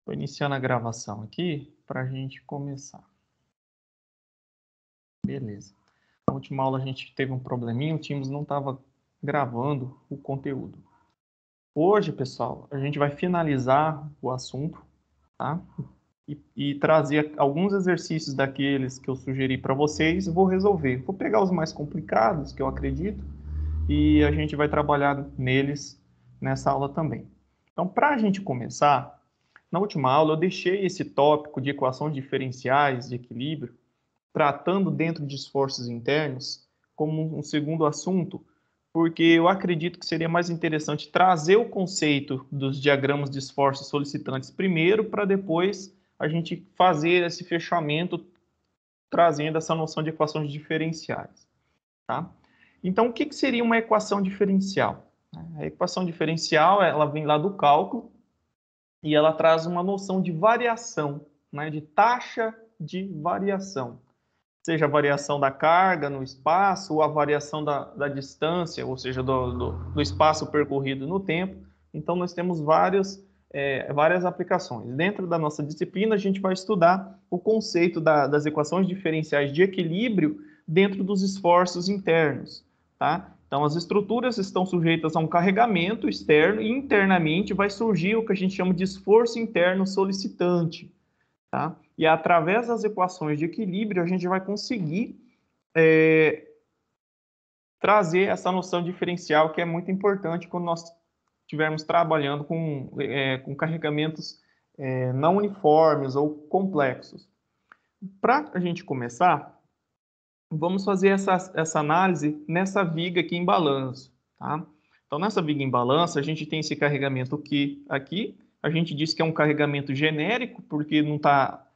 Estou iniciando a gravação aqui para a gente começar. Beleza. Na última aula a gente teve um probleminha, o Teams não estava gravando o conteúdo. Hoje, pessoal, a gente vai finalizar o assunto, tá? E trazer alguns exercícios daqueles que eu sugeri para vocês, vou resolver. Vou pegar os mais complicados, que eu acredito, e a gente vai trabalhar neles nessa aula também. Então, para a gente começar, na última aula eu deixei esse tópico de equações diferenciais de equilíbrio, tratando dentro de esforços internos, como um segundo assunto, porque eu acredito que seria mais interessante trazer o conceito dos diagramas de esforços solicitantes primeiro, para depois a gente fazer esse fechamento, trazendo essa noção de equações diferenciais. Tá? Então, o que seria uma equação diferencial? A equação diferencial, ela vem lá do cálculo e ela traz uma noção de variação, né, de taxa de variação. Seja a variação da carga no espaço ou a variação da distância, ou seja, do espaço percorrido no tempo. Então, nós temos várias aplicações. Dentro da nossa disciplina, a gente vai estudar o conceito das equações diferenciais de equilíbrio dentro dos esforços internos. Tá? Então, as estruturas estão sujeitas a um carregamento externo e internamente vai surgir o que a gente chama de esforço interno solicitante. Tá? E através das equações de equilíbrio, a gente vai conseguir trazer essa noção diferencial, que é muito importante quando nós estivermos trabalhando com carregamentos não uniformes ou complexos. Para a gente começar, vamos fazer essa análise nessa viga aqui em balanço. Tá? Então, nessa viga em balanço, a gente tem esse carregamento aqui. A gente diz que é um carregamento genérico, porque não está,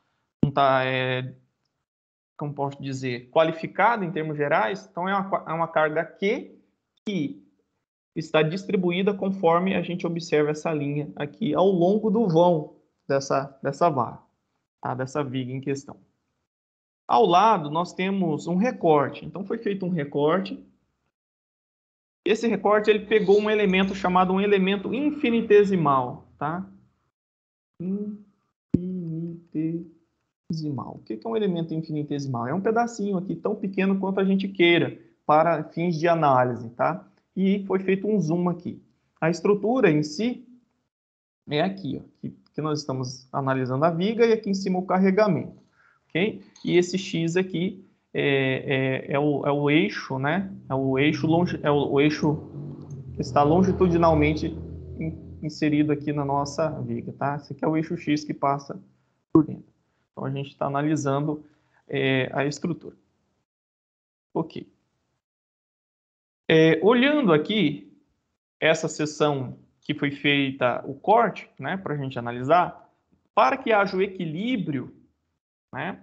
como posso dizer, qualificado em termos gerais. Então, é uma carga Q que está distribuída conforme a gente observa essa linha aqui ao longo do vão dessa barra, tá? Dessa viga em questão. Ao lado, nós temos um recorte. Então, foi feito um recorte. Esse recorte, ele pegou um elemento chamado um elemento infinitesimal, tá? Infinitesimal. O que é um elemento infinitesimal? É um pedacinho aqui, tão pequeno quanto a gente queira, para fins de análise, tá? E foi feito um zoom aqui. A estrutura em si é aqui, ó, que nós estamos analisando a viga, e aqui em cima o carregamento, ok? E esse X aqui é o eixo, né? É o eixo que está longitudinalmente inserido aqui na nossa viga, tá? Esse aqui é o eixo X que passa por dentro. Então, a gente está analisando a estrutura. Ok. Olhando aqui essa seção que foi feita o corte, né, para a gente analisar, para que haja o equilíbrio, né,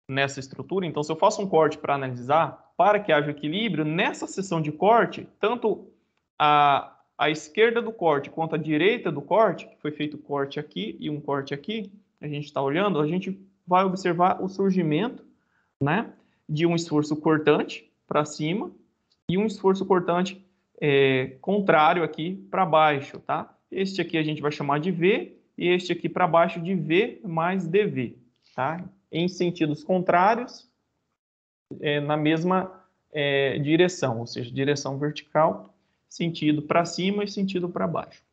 nessa estrutura. Então, se eu faço um corte para analisar, para que haja equilíbrio, nessa seção de corte, tanto a esquerda do corte quanto a direita do corte, que foi feito o corte aqui e um corte aqui, a gente está olhando, a gente vai observar o surgimento, né, de um esforço cortante para cima e um esforço cortante contrário aqui para baixo, tá? Este aqui a gente vai chamar de V e este aqui para baixo de V mais dV, tá? Em sentidos contrários, na mesma direção, ou seja, direção vertical, sentido para cima e sentido para baixo.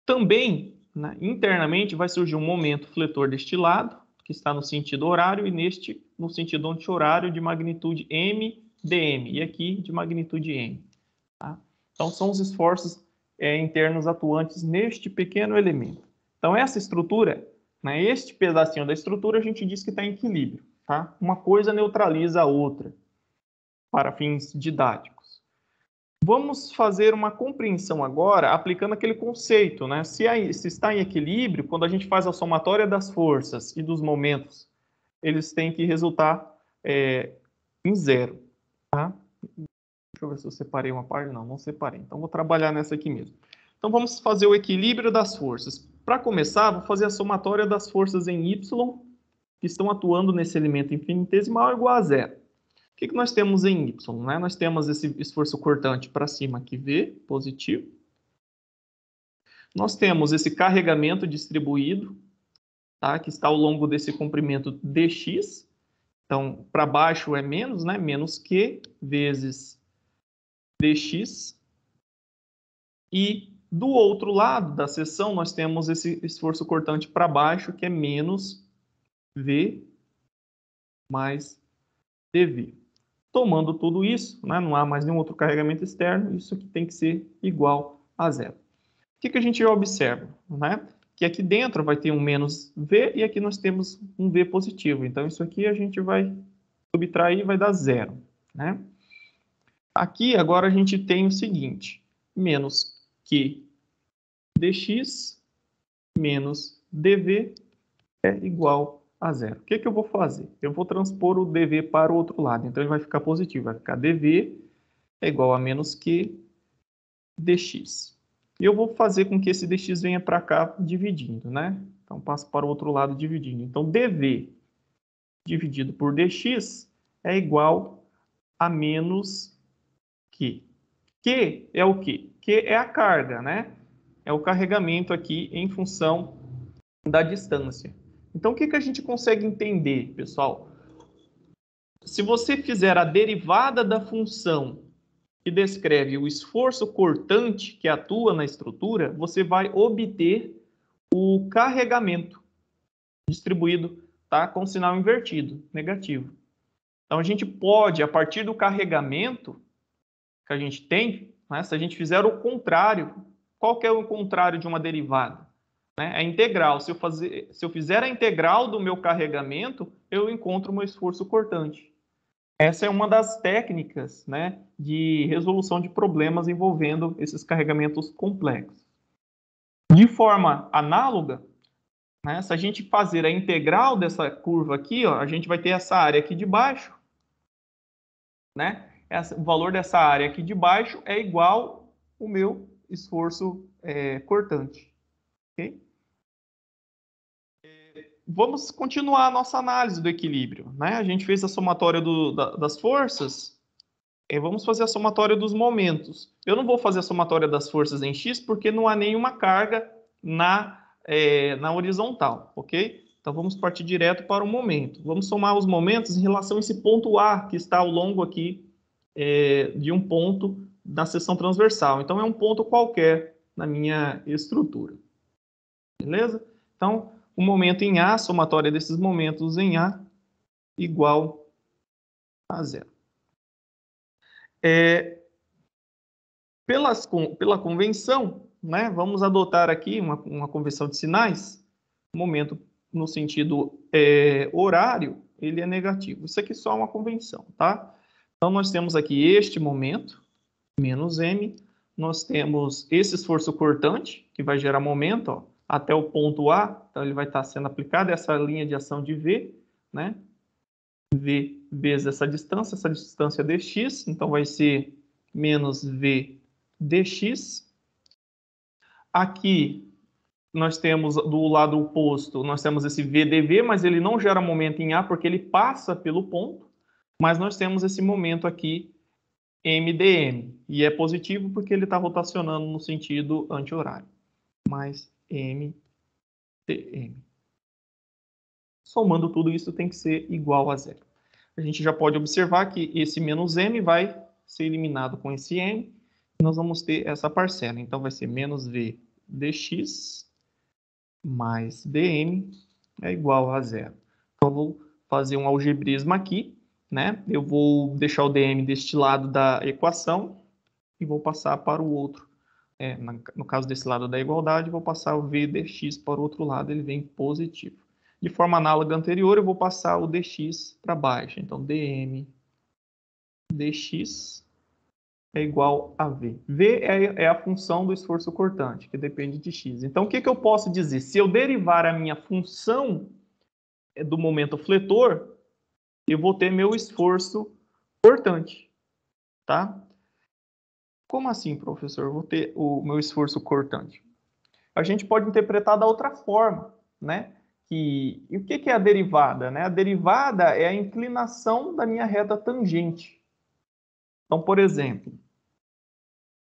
Também, né, internamente, vai surgir um momento fletor deste lado, que está no sentido horário, e neste no sentido anti-horário de magnitude M dm, e aqui de magnitude M. Tá? Então, são os esforços internos atuantes neste pequeno elemento. Então, essa estrutura, né, este pedacinho da estrutura, a gente diz que está em equilíbrio. Tá? Uma coisa neutraliza a outra, para fins didáticos. Vamos fazer uma compreensão agora, aplicando aquele conceito, né? Se está em equilíbrio, quando a gente faz a somatória das forças e dos momentos, eles têm que resultar em zero. Tá? Deixa eu ver se eu separei uma parte. Não separei. Então, vou trabalhar nessa aqui mesmo. Então, vamos fazer o equilíbrio das forças. Para começar, vou fazer a somatória das forças em Y, que estão atuando nesse elemento infinitesimal, igual a zero. O que nós temos em Y? Né? Nós temos esse esforço cortante para cima aqui, V, positivo. nós temos esse carregamento distribuído, tá? Que está ao longo desse comprimento dx. Então, para baixo é menos, né? Menos Q vezes dx. E do outro lado da seção, nós temos esse esforço cortante para baixo, que é menos V mais dV. Tomando tudo isso, né, não há mais nenhum outro carregamento externo, isso aqui tem que ser igual a zero. O que a gente observa? Né? Que aqui dentro vai ter um menos V e aqui nós temos um V positivo. Então, isso aqui a gente vai subtrair e vai dar zero. Né? Aqui, agora, a gente tem o seguinte, menos Q dx menos dV é igual a zero. O que eu vou fazer? Eu vou transpor o dV para o outro lado. Então, ele vai ficar positivo. Vai ficar dV é igual a menos Q dx. E eu vou fazer com que esse dx venha para cá dividindo, né? Então, passo para o outro lado dividindo. Então, dV dividido por dx é igual a menos Q. Q é o quê? Q é a carga, né? É o carregamento aqui em função da distância. Então, o que a gente consegue entender, pessoal? Se você fizer a derivada da função que descreve o esforço cortante que atua na estrutura, você vai obter o carregamento distribuído, tá? Com sinal invertido, negativo. Então, a gente pode, a partir do carregamento que a gente tem, né, se a gente fizer o contrário, qual que é o contrário de uma derivada? Né? A integral. Se eu fizer a integral do meu carregamento, eu encontro o meu esforço cortante. Essa é uma das técnicas, né, de resolução de problemas envolvendo esses carregamentos complexos. De forma análoga, né, se a gente fazer a integral dessa curva aqui, ó, a gente vai ter essa área aqui de baixo, né? O valor dessa área aqui de baixo é igual ao meu esforço cortante. Okay? Vamos continuar a nossa análise do equilíbrio. Né? A gente fez a somatória das forças, vamos fazer a somatória dos momentos. Eu não vou fazer a somatória das forças em x porque não há nenhuma carga na horizontal, ok? Então vamos partir direto para o momento. Vamos somar os momentos em relação a esse ponto A que está ao longo aqui de um ponto da seção transversal. Então é um ponto qualquer na minha estrutura. Beleza? Então, o momento em A, a somatória desses momentos em A, igual a zero. Pela convenção, né, vamos adotar aqui uma convenção de sinais. O momento no sentido horário, ele é negativo. Isso aqui é só uma convenção, tá? Então, nós temos aqui este momento, menos m. Nós temos esse esforço cortante, que vai gerar momento, ó, até o ponto A. Então, ele vai estar sendo aplicado essa linha de ação de V, né? V vezes essa distância dx. Então, vai ser menos V dx. Aqui, nós temos do lado oposto, nós temos esse VdV, mas ele não gera momento em A porque ele passa pelo ponto. Mas nós temos esse momento aqui, MdM. E é positivo porque ele está rotacionando no sentido anti-horário. Mais MdM. Somando tudo isso tem que ser igual a zero. A gente já pode observar que esse menos M vai ser eliminado com esse M. E nós vamos ter essa parcela. Então, vai ser menos V dx mais dm é igual a zero. Então, eu vou fazer um algebrismo aqui, né? Eu vou deixar o dm deste lado da equação e vou passar para o outro. No caso desse lado da igualdade, vou passar o v dx para o outro lado, ele vem positivo. De forma análoga anterior, eu vou passar o dx para baixo. Então, dm dx é igual a V. V é a função do esforço cortante, que depende de x. Então, o que eu posso dizer? Se eu derivar a minha função do momento fletor, eu vou ter meu esforço cortante. Tá? Como assim, professor? Eu vou ter o meu esforço cortante? A gente pode interpretar da outra forma, né? E o que é a derivada? Né? A derivada é a inclinação da minha reta tangente. Então, por exemplo,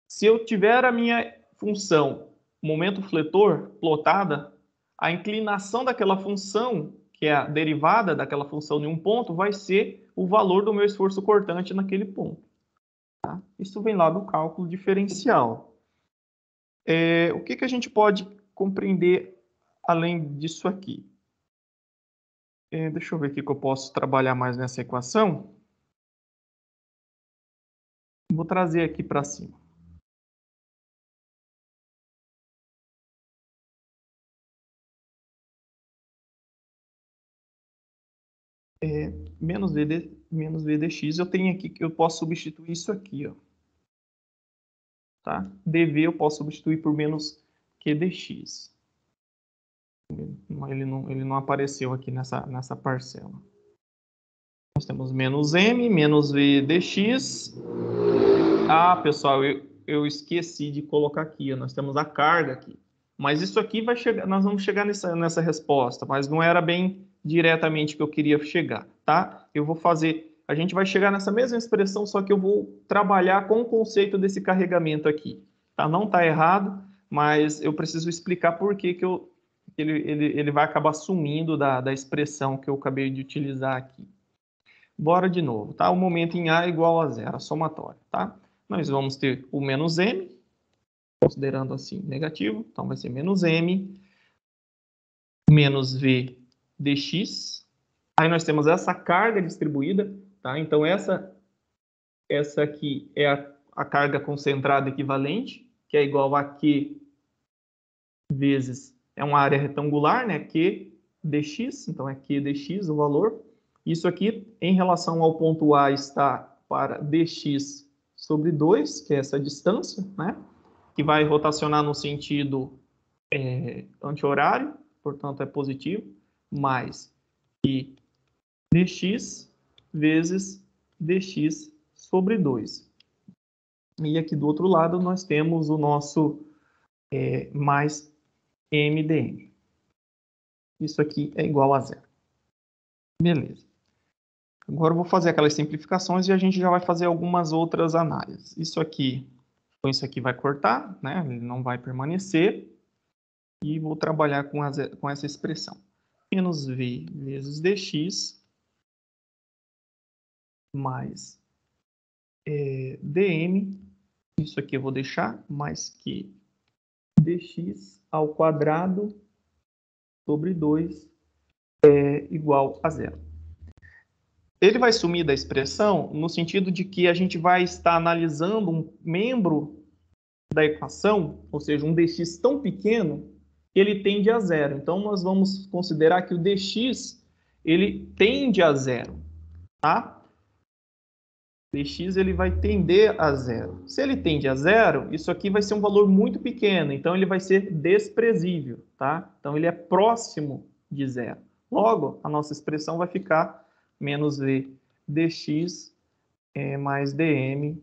se eu tiver a minha função momento fletor plotada, a inclinação daquela função, que é a derivada daquela função em um ponto, vai ser o valor do meu esforço cortante naquele ponto. Tá? Isso vem lá do cálculo diferencial. O que a gente pode compreender além disso aqui? Deixa eu ver aqui que eu posso trabalhar mais nessa equação. Vou trazer aqui para cima. Menos v dx, eu tenho aqui que eu posso substituir isso aqui, ó. Tá? dv eu posso substituir por menos q dx. Ele não apareceu aqui nessa parcela. Nós temos menos m, menos v dx. Ah, pessoal, eu esqueci de colocar aqui, ó. Nós temos a carga aqui. Mas isso aqui vai chegar, nós vamos chegar nessa resposta, mas não era bem diretamente que eu queria chegar, tá? Eu vou fazer, a gente vai chegar nessa mesma expressão, só que eu vou trabalhar com o conceito desse carregamento aqui, tá? Não tá errado, mas eu preciso explicar por que ele vai acabar sumindo da expressão que eu acabei de utilizar aqui. Bora de novo, tá? O momento em A é igual a zero, a somatória, tá? Nós vamos ter o menos m, considerando assim negativo, então vai ser menos m, menos v dx. Aí nós temos essa carga distribuída, tá? Então essa aqui é a carga concentrada equivalente, que é igual a Q vezes, é uma área retangular, né? Q dx, então é Q dx o valor. Isso aqui, em relação ao ponto A, está para dx sobre 2, que é essa distância, né? Que vai rotacionar no sentido anti-horário, portanto é positivo, mais que dx vezes dx sobre 2. E aqui do outro lado nós temos o nosso mais mdm. Isso aqui é igual a zero. Beleza. Agora eu vou fazer aquelas simplificações e a gente já vai fazer algumas outras análises. Isso aqui, com isso aqui vai cortar, né? Ele não vai permanecer. E vou trabalhar com essa expressão. Menos v vezes dx mais dm. Isso aqui eu vou deixar mais que dx ao quadrado sobre 2 é igual a zero. Ele vai sumir da expressão no sentido de que a gente vai estar analisando um membro da equação, ou seja, um dx tão pequeno, que ele tende a zero. Então, nós vamos considerar que o dx ele tende a zero, tá? Dx ele vai tender a zero. Se ele tende a zero, isso aqui vai ser um valor muito pequeno, então ele vai ser desprezível, tá? Então, ele é próximo de zero. Logo, a nossa expressão vai ficar menos v dx mais dm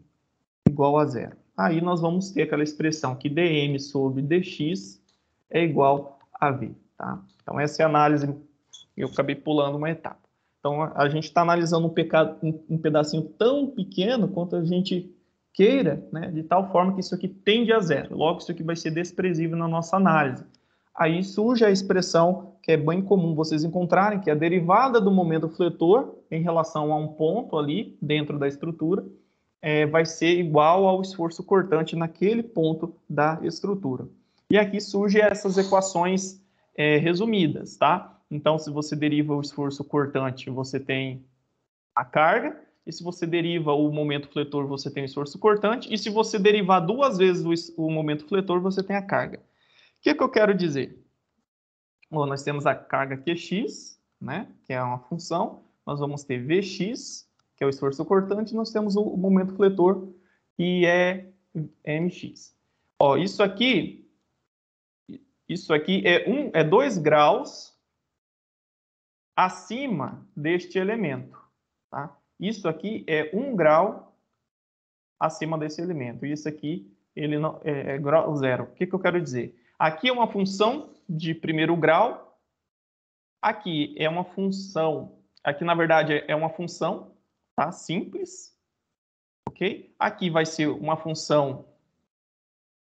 igual a zero. Aí nós vamos ter aquela expressão que dm sobre dx é igual a v, tá? Então, essa é a análise, eu acabei pulando uma etapa. Então, a gente está analisando um pedacinho tão pequeno quanto a gente queira, né? De tal forma que isso aqui tende a zero. Logo, isso aqui vai ser desprezível na nossa análise. Aí surge a expressão que é bem comum vocês encontrarem, que é a derivada do momento fletor em relação a um ponto ali dentro da estrutura, vai ser igual ao esforço cortante naquele ponto da estrutura. E aqui surgem essas equações resumidas, tá? Então, se você deriva o esforço cortante, você tem a carga, e se você deriva o momento fletor, você tem o esforço cortante, e se você derivar duas vezes o momento fletor, você tem a carga. O que eu quero dizer? Bom, nós temos a carga Qx, né, que é uma função, nós vamos ter Vx, que é o esforço cortante, e nós temos o momento fletor, que é mx. Ó, isso aqui é 2 graus acima deste elemento, tá? Isso aqui é 1 grau acima desse elemento. E isso aqui ele não, é grau zero. O que eu quero dizer? Aqui é uma função de primeiro grau. Aqui é uma função. Aqui, na verdade, é uma função, tá? Simples. Ok? Aqui vai ser uma função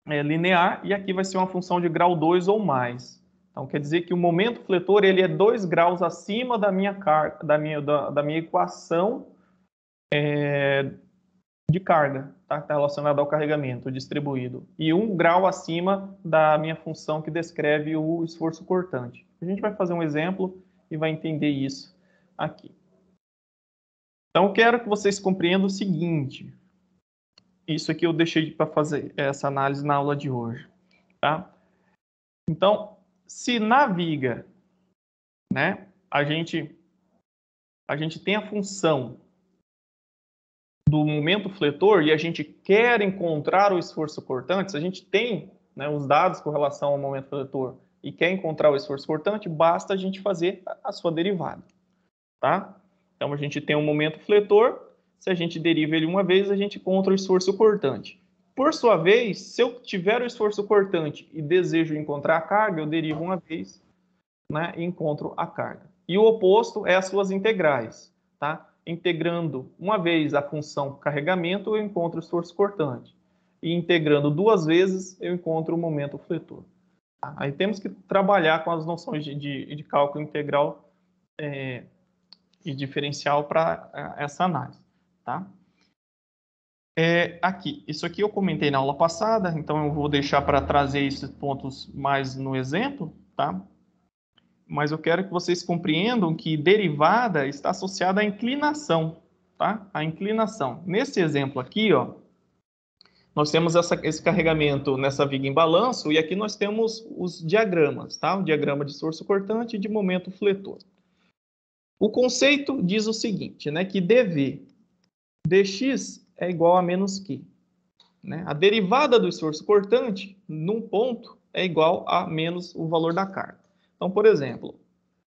linear, e aqui vai ser uma função de grau 2 ou mais. Então, quer dizer que o momento fletor ele é 2 graus acima da minha carga, da minha equação de carga, tá? Que está relacionada ao carregamento distribuído, e 1 grau acima da minha função que descreve o esforço cortante. A gente vai fazer um exemplo e vai entender isso aqui. Então, eu quero que vocês compreendam o seguinte. Isso aqui eu deixei para fazer essa análise na aula de hoje, tá? Então, se na viga, né, a gente tem a função do momento fletor e a gente quer encontrar o esforço cortante, se a gente tem, né, os dados com relação ao momento fletor e quer encontrar o esforço cortante, basta a gente fazer a sua derivada, tá? Então, a gente tem um momento fletor, se a gente deriva ele uma vez, a gente encontra o esforço cortante. Por sua vez, se eu tiver o esforço cortante e desejo encontrar a carga, eu derivo uma vez, né, e encontro a carga. E o oposto é as suas integrais, tá? Integrando uma vez a função carregamento, eu encontro o esforço cortante. E integrando 2 vezes, eu encontro o momento fletor. Tá? Aí temos que trabalhar com as noções de cálculo integral e diferencial para essa análise, tá? Aqui, isso aqui eu comentei na aula passada, então eu vou deixar para trazer esses pontos mais no exemplo, tá? Mas eu quero que vocês compreendam que derivada está associada à inclinação, tá? A inclinação. Nesse exemplo aqui, ó, nós temos esse carregamento nessa viga em balanço e aqui nós temos os diagramas, tá? O diagrama de esforço cortante e de momento fletor. O conceito diz o seguinte, né? Que dV dx é igual a menos Q. Né? A derivada do esforço cortante, num ponto, é igual a menos o valor da carga. Então, por exemplo,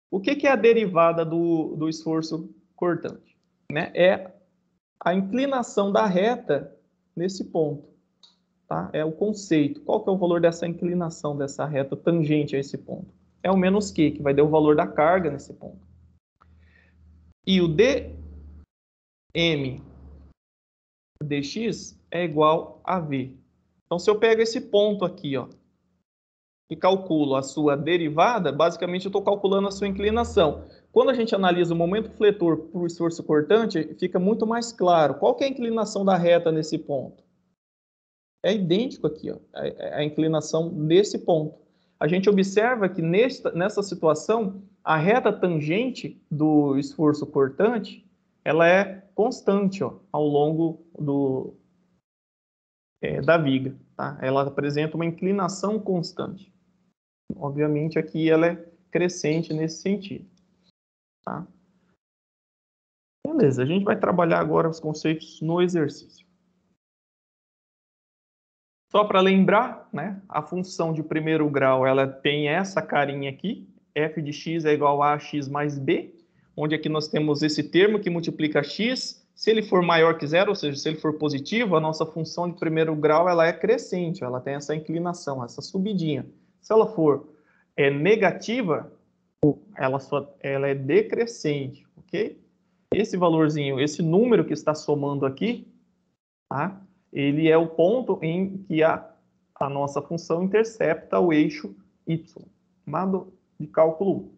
o que é a derivada do esforço cortante? Né? É a inclinação da reta nesse ponto. Tá? É o conceito. Qual que é o valor dessa inclinação dessa reta tangente a esse ponto? É o menos Q, que vai dar o valor da carga nesse ponto. E o dm dx é igual a v. Então, se eu pego esse ponto aqui, ó, e calculo a sua derivada, basicamente eu estou calculando a sua inclinação. Quando a gente analisa o momento fletor para o esforço cortante, fica muito mais claro. Qual que é a inclinação da reta nesse ponto? É idêntico aqui, ó, a inclinação desse ponto. A gente observa que nessa situação, a reta tangente do esforço cortante, ela é constante, ó, ao longo da viga. Tá? Ela apresenta uma inclinação constante. Obviamente, aqui ela é crescente nesse sentido. Tá? Beleza, a gente vai trabalhar agora os conceitos no exercício. Só para lembrar, né, a função de primeiro grau ela tem essa carinha aqui, f de x é igual a x mais b, onde aqui nós temos esse termo que multiplica x. Se ele for maior que zero, ou seja, se ele for positivo, a nossa função de primeiro grau ela é crescente, ela tem essa inclinação, essa subidinha. Se ela for negativa, ela é decrescente, ok? Esse valorzinho, esse número que está somando aqui, tá? Ele é o ponto em que a nossa função intercepta o eixo y, chamado de cálculo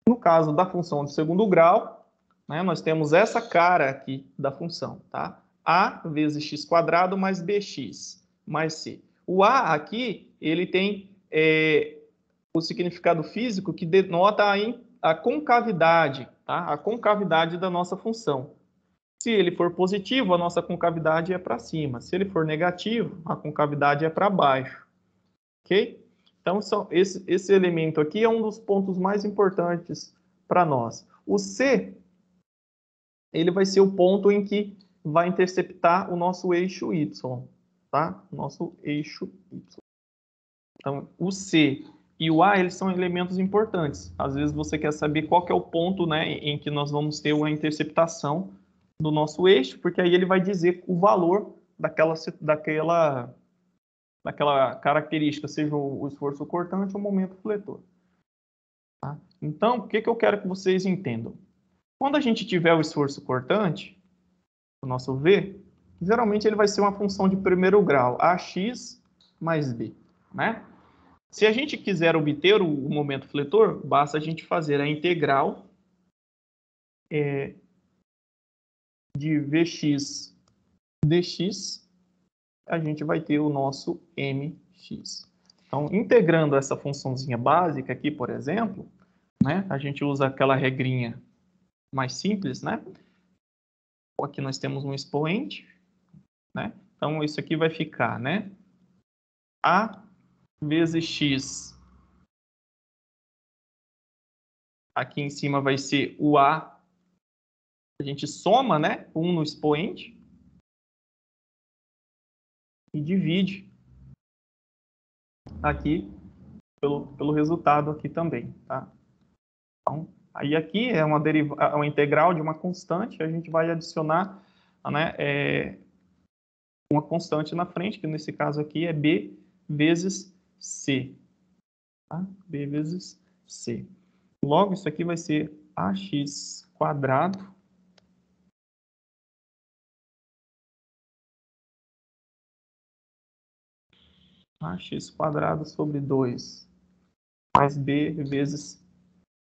1. No caso da função de segundo grau, né, nós temos essa cara aqui da função, tá? A vezes x quadrado mais bx mais c. O a aqui, ele tem o significado físico que denota a concavidade, tá? A concavidade da nossa função. Se ele for positivo, a nossa concavidade é para cima. Se ele for negativo, a concavidade é para baixo. Ok? Então, esse elemento aqui é um dos pontos mais importantes para nós. O C, ele vai ser o ponto em que vai interceptar o nosso eixo Y, tá? Nosso eixo Y. Então, o C e o A, eles são elementos importantes. Às vezes você quer saber qual que é o ponto, né, em que nós vamos ter uma interceptação do nosso eixo, porque aí ele vai dizer o valor daquela característica, seja o esforço cortante ou o momento fletor. Tá? Então, o que eu quero que vocês entendam? Quando a gente tiver o esforço cortante, o nosso V, geralmente ele vai ser uma função de primeiro grau, AX mais B, né? Se a gente quiser obter o momento fletor, basta a gente fazer a integral de Vx dx, a gente vai ter o nosso mx. Então, integrando essa funçãozinha básica aqui, por exemplo, né, a gente usa aquela regrinha mais simples, né? Aqui nós temos um expoente, né? Então, isso aqui vai ficar, né? A vezes x. Aqui em cima vai ser o A. A gente soma, né? 1 no expoente. E divide aqui pelo resultado aqui também, tá? Então, aí aqui é uma integral de uma constante, a gente vai adicionar, né, uma constante na frente, que nesse caso aqui é B vezes C. Tá? B vezes C. Logo, isso aqui vai ser AX quadrado AX quadrado sobre 2 mais B vezes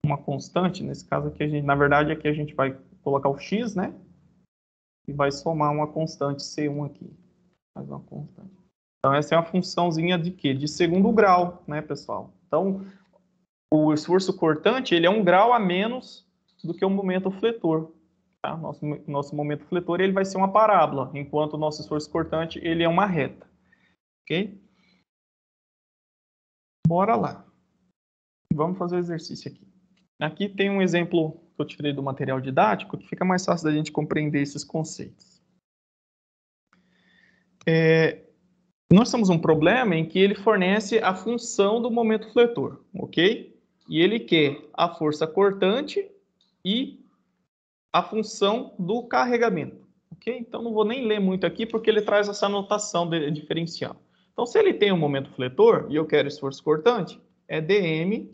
uma constante. Nesse caso aqui, na verdade, aqui a gente vai colocar o X, né? E vai somar uma constante C1 aqui. Mais uma constante. Então, essa é uma funçãozinha de quê? De segundo grau, né, pessoal? Então, o esforço cortante, ele é um grau a menos do que o momento fletor. Tá? Nosso momento fletor, ele vai ser uma parábola, enquanto o nosso esforço cortante, ele é uma reta. Ok? Bora lá. Vamos fazer o exercício aqui. Aqui tem um exemplo que eu tirei do material didático, que fica mais fácil da gente compreender esses conceitos. Nós temos um problema em que ele fornece a função do momento fletor, ok? E ele quer a força cortante e a função do carregamento, ok? Então, não vou nem ler muito aqui, porque ele traz essa notação diferencial. Então, se ele tem um momento fletor e eu quero esforço cortante, é dm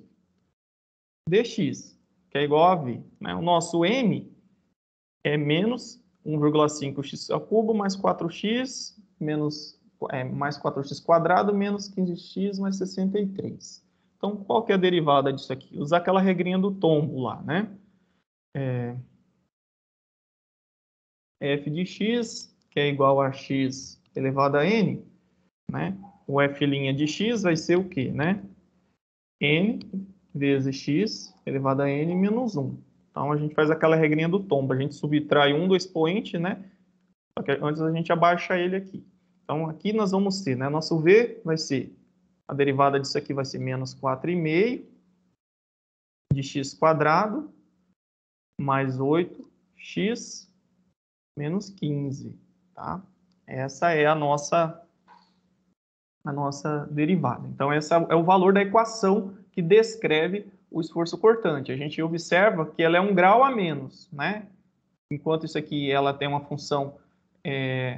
dx, que é igual a v. Né? O nosso m é menos 1,5x ao cubo mais 4x mais 4x quadrado menos 15x mais 63. Então, qual que é a derivada disso aqui? Usar aquela regrinha do tombo lá, né? F de x, que é igual a x elevado a n, né? O f' de x vai ser o quê, né? N vezes x elevado a n menos 1. Então, a gente faz aquela regrinha do tombo. A gente subtrai 1 do expoente, né? Só que antes a gente abaixa ele aqui. Então, aqui nós vamos ter, né? Nosso v vai ser, a derivada disso aqui vai ser menos 4,5 de x quadrado mais 8x menos 15, tá? Essa é a nossa derivada. Então, esse é o valor da equação que descreve o esforço cortante. A gente observa que ela é um grau a menos, né? Enquanto isso aqui ela tem uma função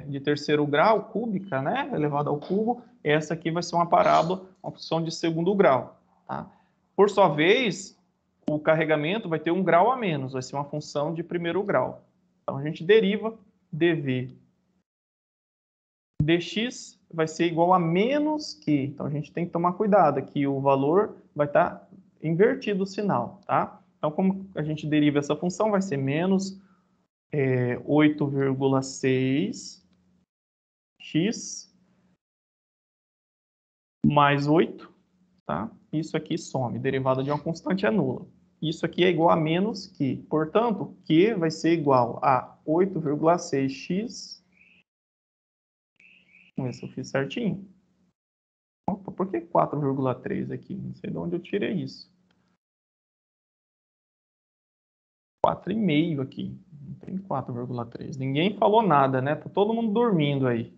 de terceiro grau, cúbica, né? Elevada ao cubo, essa aqui vai ser uma parábola, uma função de segundo grau. Tá? Por sua vez, o carregamento vai ter um grau a menos, vai ser uma função de primeiro grau. Então, a gente deriva dv dx vai ser igual a menos que. Então, a gente tem que tomar cuidado aqui, o valor vai estar invertido o sinal, tá? Então, como a gente deriva essa função, vai ser menos 8,6 x mais 8, tá? Isso aqui some, derivada de uma constante é nula. Isso aqui é igual a menos que. Portanto, Q vai ser igual a 8,6x. Vamos ver se eu fiz certinho. Opa, por que 4,3 aqui? Não sei de onde eu tirei isso. 4,5 aqui. Não tem 4,3. Ninguém falou nada, né? Tá todo mundo dormindo aí.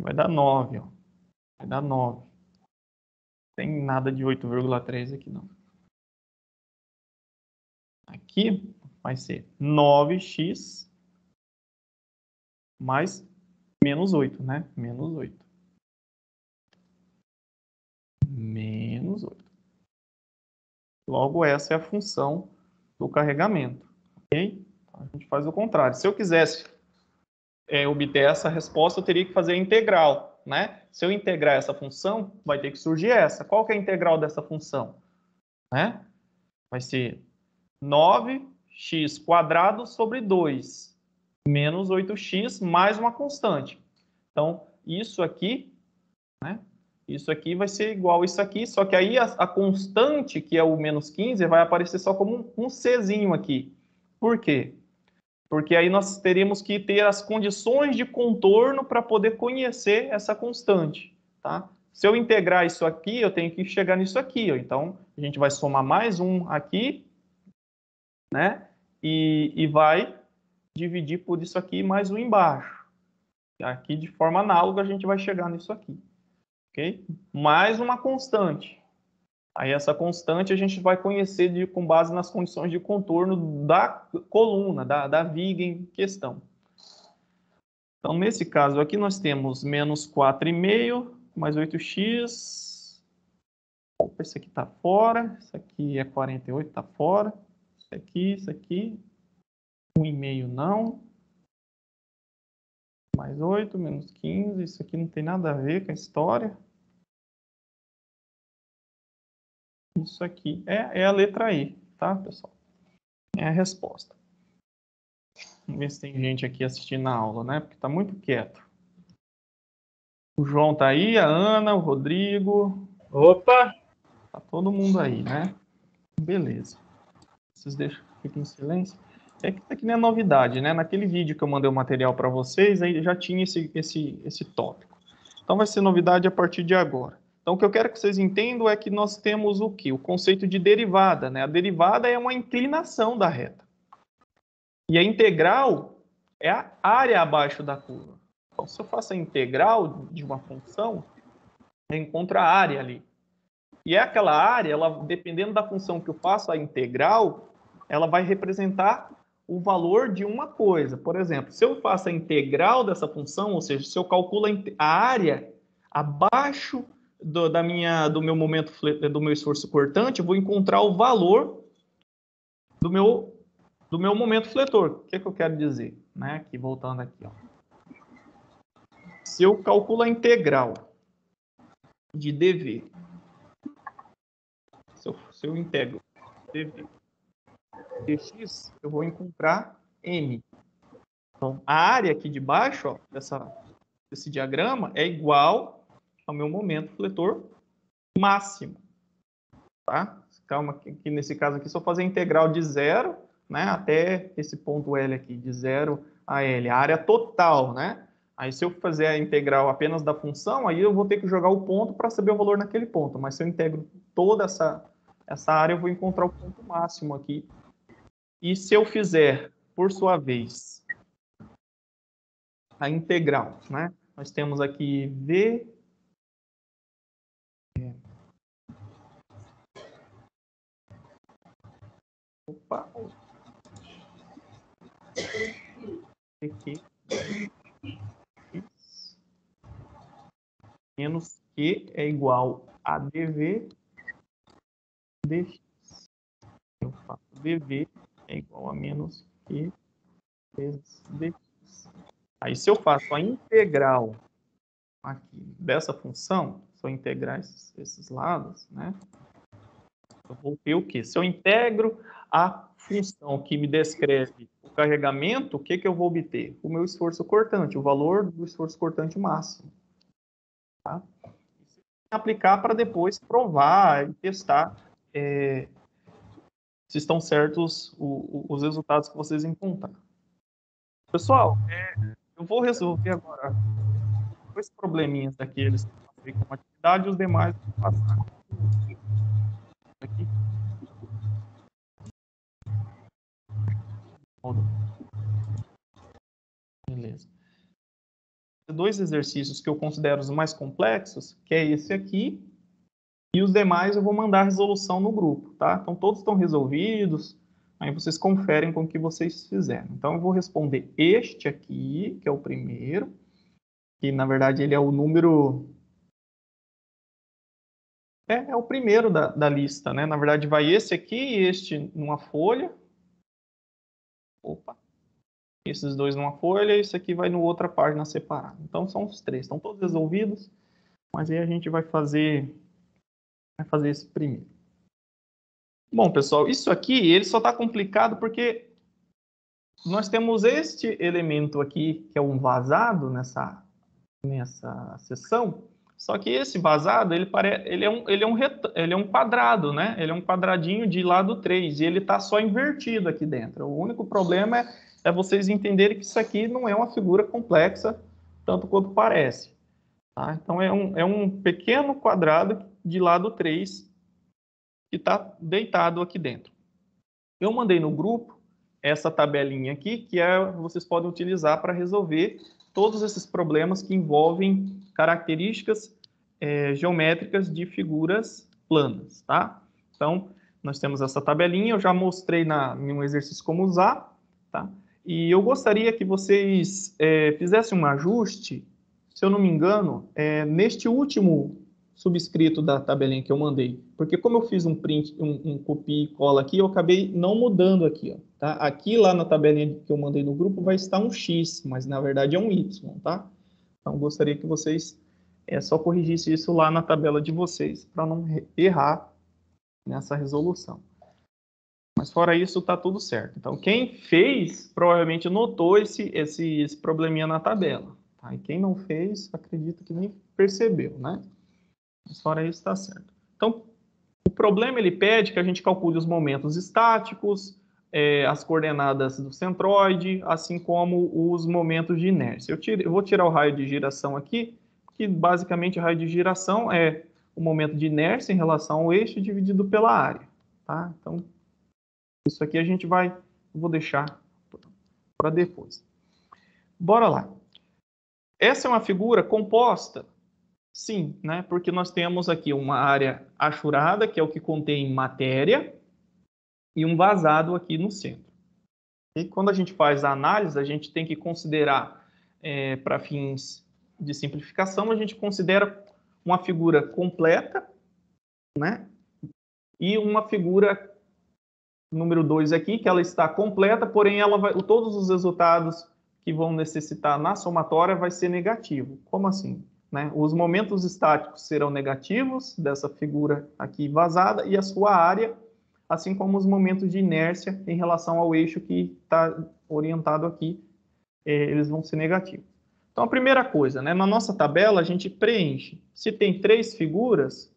Vai dar 9, ó. Vai dar 9. Não tem nada de 8,3 aqui, não. Aqui vai ser 9x mais menos 8, né? Menos 8. Menos 8. Logo, essa é a função do carregamento, ok? A gente faz o contrário. Se eu quisesse obter essa resposta, eu teria que fazer a integral, né? Se eu integrar essa função, vai ter que surgir essa. Qual que é a integral dessa função? Né? Vai ser 9x² sobre 2, menos 8x mais uma constante. Então, isso aqui, né? Isso aqui vai ser igual a isso aqui, só que aí a constante, que é o menos 15, vai aparecer só como um Czinho aqui. Por quê? Porque aí nós teríamos que ter as condições de contorno para poder conhecer essa constante, tá? Se eu integrar isso aqui, eu tenho que chegar nisso aqui, ó. Então, a gente vai somar mais um aqui, né? E vai dividir por isso aqui mais um embaixo. Aqui, de forma análoga, a gente vai chegar nisso aqui, ok? Mais uma constante. Aí essa constante a gente vai conhecer com base nas condições de contorno da coluna, da viga em questão. Então, nesse caso aqui, nós temos menos 4,5 mais 8x. Opa, esse aqui está fora. Isso aqui é 48, está fora. Isso aqui. 1,5 não. Mais 8, menos 15. Isso aqui não tem nada a ver com a história. Isso aqui é a letra E, tá, pessoal? É a resposta. Vamos ver se tem gente aqui assistindo a aula, né? Porque tá muito quieto. O João tá aí, a Ana, o Rodrigo. Opa! Tá todo mundo aí, né? Beleza. Vocês deixam, fiquem em silêncio. É que isso aqui não é novidade, né? Naquele vídeo que eu mandei o material para vocês, aí já tinha esse tópico. Então vai ser novidade a partir de agora. Então o que eu quero que vocês entendam é que nós temos o quê? O conceito de derivada, né? A derivada é uma inclinação da reta. E a integral é a área abaixo da curva. Então, se eu faço a integral de uma função, eu encontro a área ali. E aquela área, ela, dependendo da função que eu faço, a integral, ela vai representar o valor de uma coisa. Por exemplo, se eu faço a integral dessa função, ou seja, se eu calculo a área abaixo do meu momento, do meu esforço cortante, eu vou encontrar o valor do meu momento fletor. O que eu quero dizer? Né? Aqui, voltando aqui. Ó. Se eu calculo a integral de dv, se eu integro dv dx, eu vou encontrar m. Então, a área aqui de baixo, ó, desse diagrama, é igual ao meu momento fletor máximo. Tá? Calma, que nesse caso aqui, se eu fazer a integral de 0, né, até esse ponto L aqui, de 0 a L, a área total, né? Aí se eu fazer a integral apenas da função, aí eu vou ter que jogar o ponto para saber o valor naquele ponto. Mas se eu integro toda essa área, eu vou encontrar o ponto máximo aqui. E se eu fizer, por sua vez, a integral, né? Nós temos aqui V... Opa! Aqui. Menos Q é igual a dv dx. Eu faço dv é igual a menos Q vezes dx. Aí, se eu faço a integral aqui dessa função, se eu integrar esses lados, né? Eu vou ter o quê? Se eu integro a função que me descreve o carregamento, o que eu vou obter? O meu esforço cortante, o valor do esforço cortante máximo. Tá? Aplicar para depois provar e testar se estão certos os resultados que vocês encontraram. Pessoal, eu vou resolver agora 2 probleminhas daqueles que eu passei como atividade e os demais eu vou passar. Aqui. Beleza. 2 exercícios que eu considero os mais complexos, que é esse aqui, e os demais eu vou mandar a resolução no grupo, tá? Então, todos estão resolvidos, aí vocês conferem com o que vocês fizeram. Então, eu vou responder este aqui, que é o primeiro, que, na verdade, ele é o número... É o primeiro da lista, né? Na verdade, vai esse aqui e este numa folha. Opa! esses dois numa folha, isso aqui vai no outra página separada. Então, são os três. Estão todos resolvidos, mas aí a gente vai fazer esse primeiro. Bom, pessoal, isso aqui ele só está complicado porque nós temos este elemento aqui, que é um vazado nessa seção, só que esse vazado, ele é um quadrado, né? Ele é um quadradinho de lado 3, e ele está só invertido aqui dentro. O único problema é vocês entenderem que isso aqui não é uma figura complexa, tanto quanto parece. Tá? Então, é um pequeno quadrado de lado 3 que está deitado aqui dentro. Eu mandei no grupo essa tabelinha aqui, que vocês podem utilizar para resolver todos esses problemas que envolvem características geométricas de figuras planas, tá? Então, nós temos essa tabelinha, eu já mostrei em um exercício como usar, tá? E eu gostaria que vocês fizessem um ajuste, se eu não me engano, neste último subscrito da tabelinha que eu mandei, porque como eu fiz um print, um copia e cola aqui, eu acabei não mudando aqui, ó, tá? Aqui lá na tabelinha que eu mandei no grupo vai estar um X, mas na verdade é um Y, tá? Então gostaria que vocês só corrigissem isso lá na tabela de vocês, para não errar nessa resolução. Mas fora isso, tá tudo certo. Então quem fez, provavelmente notou esse probleminha na tabela, tá? E quem não fez, acredito que nem percebeu, né? Mas fora isso, está certo. Então, o problema ele pede que a gente calcule os momentos estáticos, as coordenadas do centroide, assim como os momentos de inércia. Eu vou tirar o raio de giração aqui, que basicamente o raio de giração é o momento de inércia em relação ao eixo dividido pela área. Tá? Então, isso aqui vou deixar para depois. Bora lá. Essa é uma figura composta. Sim, né? Porque nós temos aqui uma área achurada, que é o que contém matéria, e um vazado aqui no centro. E quando a gente faz a análise, a gente tem que considerar, para fins de simplificação, a gente considera uma figura completa, né? E uma figura número 2 aqui, que ela está completa, porém todos os resultados que vão necessitar na somatória vai ser negativo. Como assim? Né? Os momentos estáticos serão negativos dessa figura aqui vazada e a sua área, assim como os momentos de inércia em relação ao eixo que está orientado aqui, eles vão ser negativos. Então, a primeira coisa, né? Na nossa tabela, a gente preenche. Se tem 3 figuras,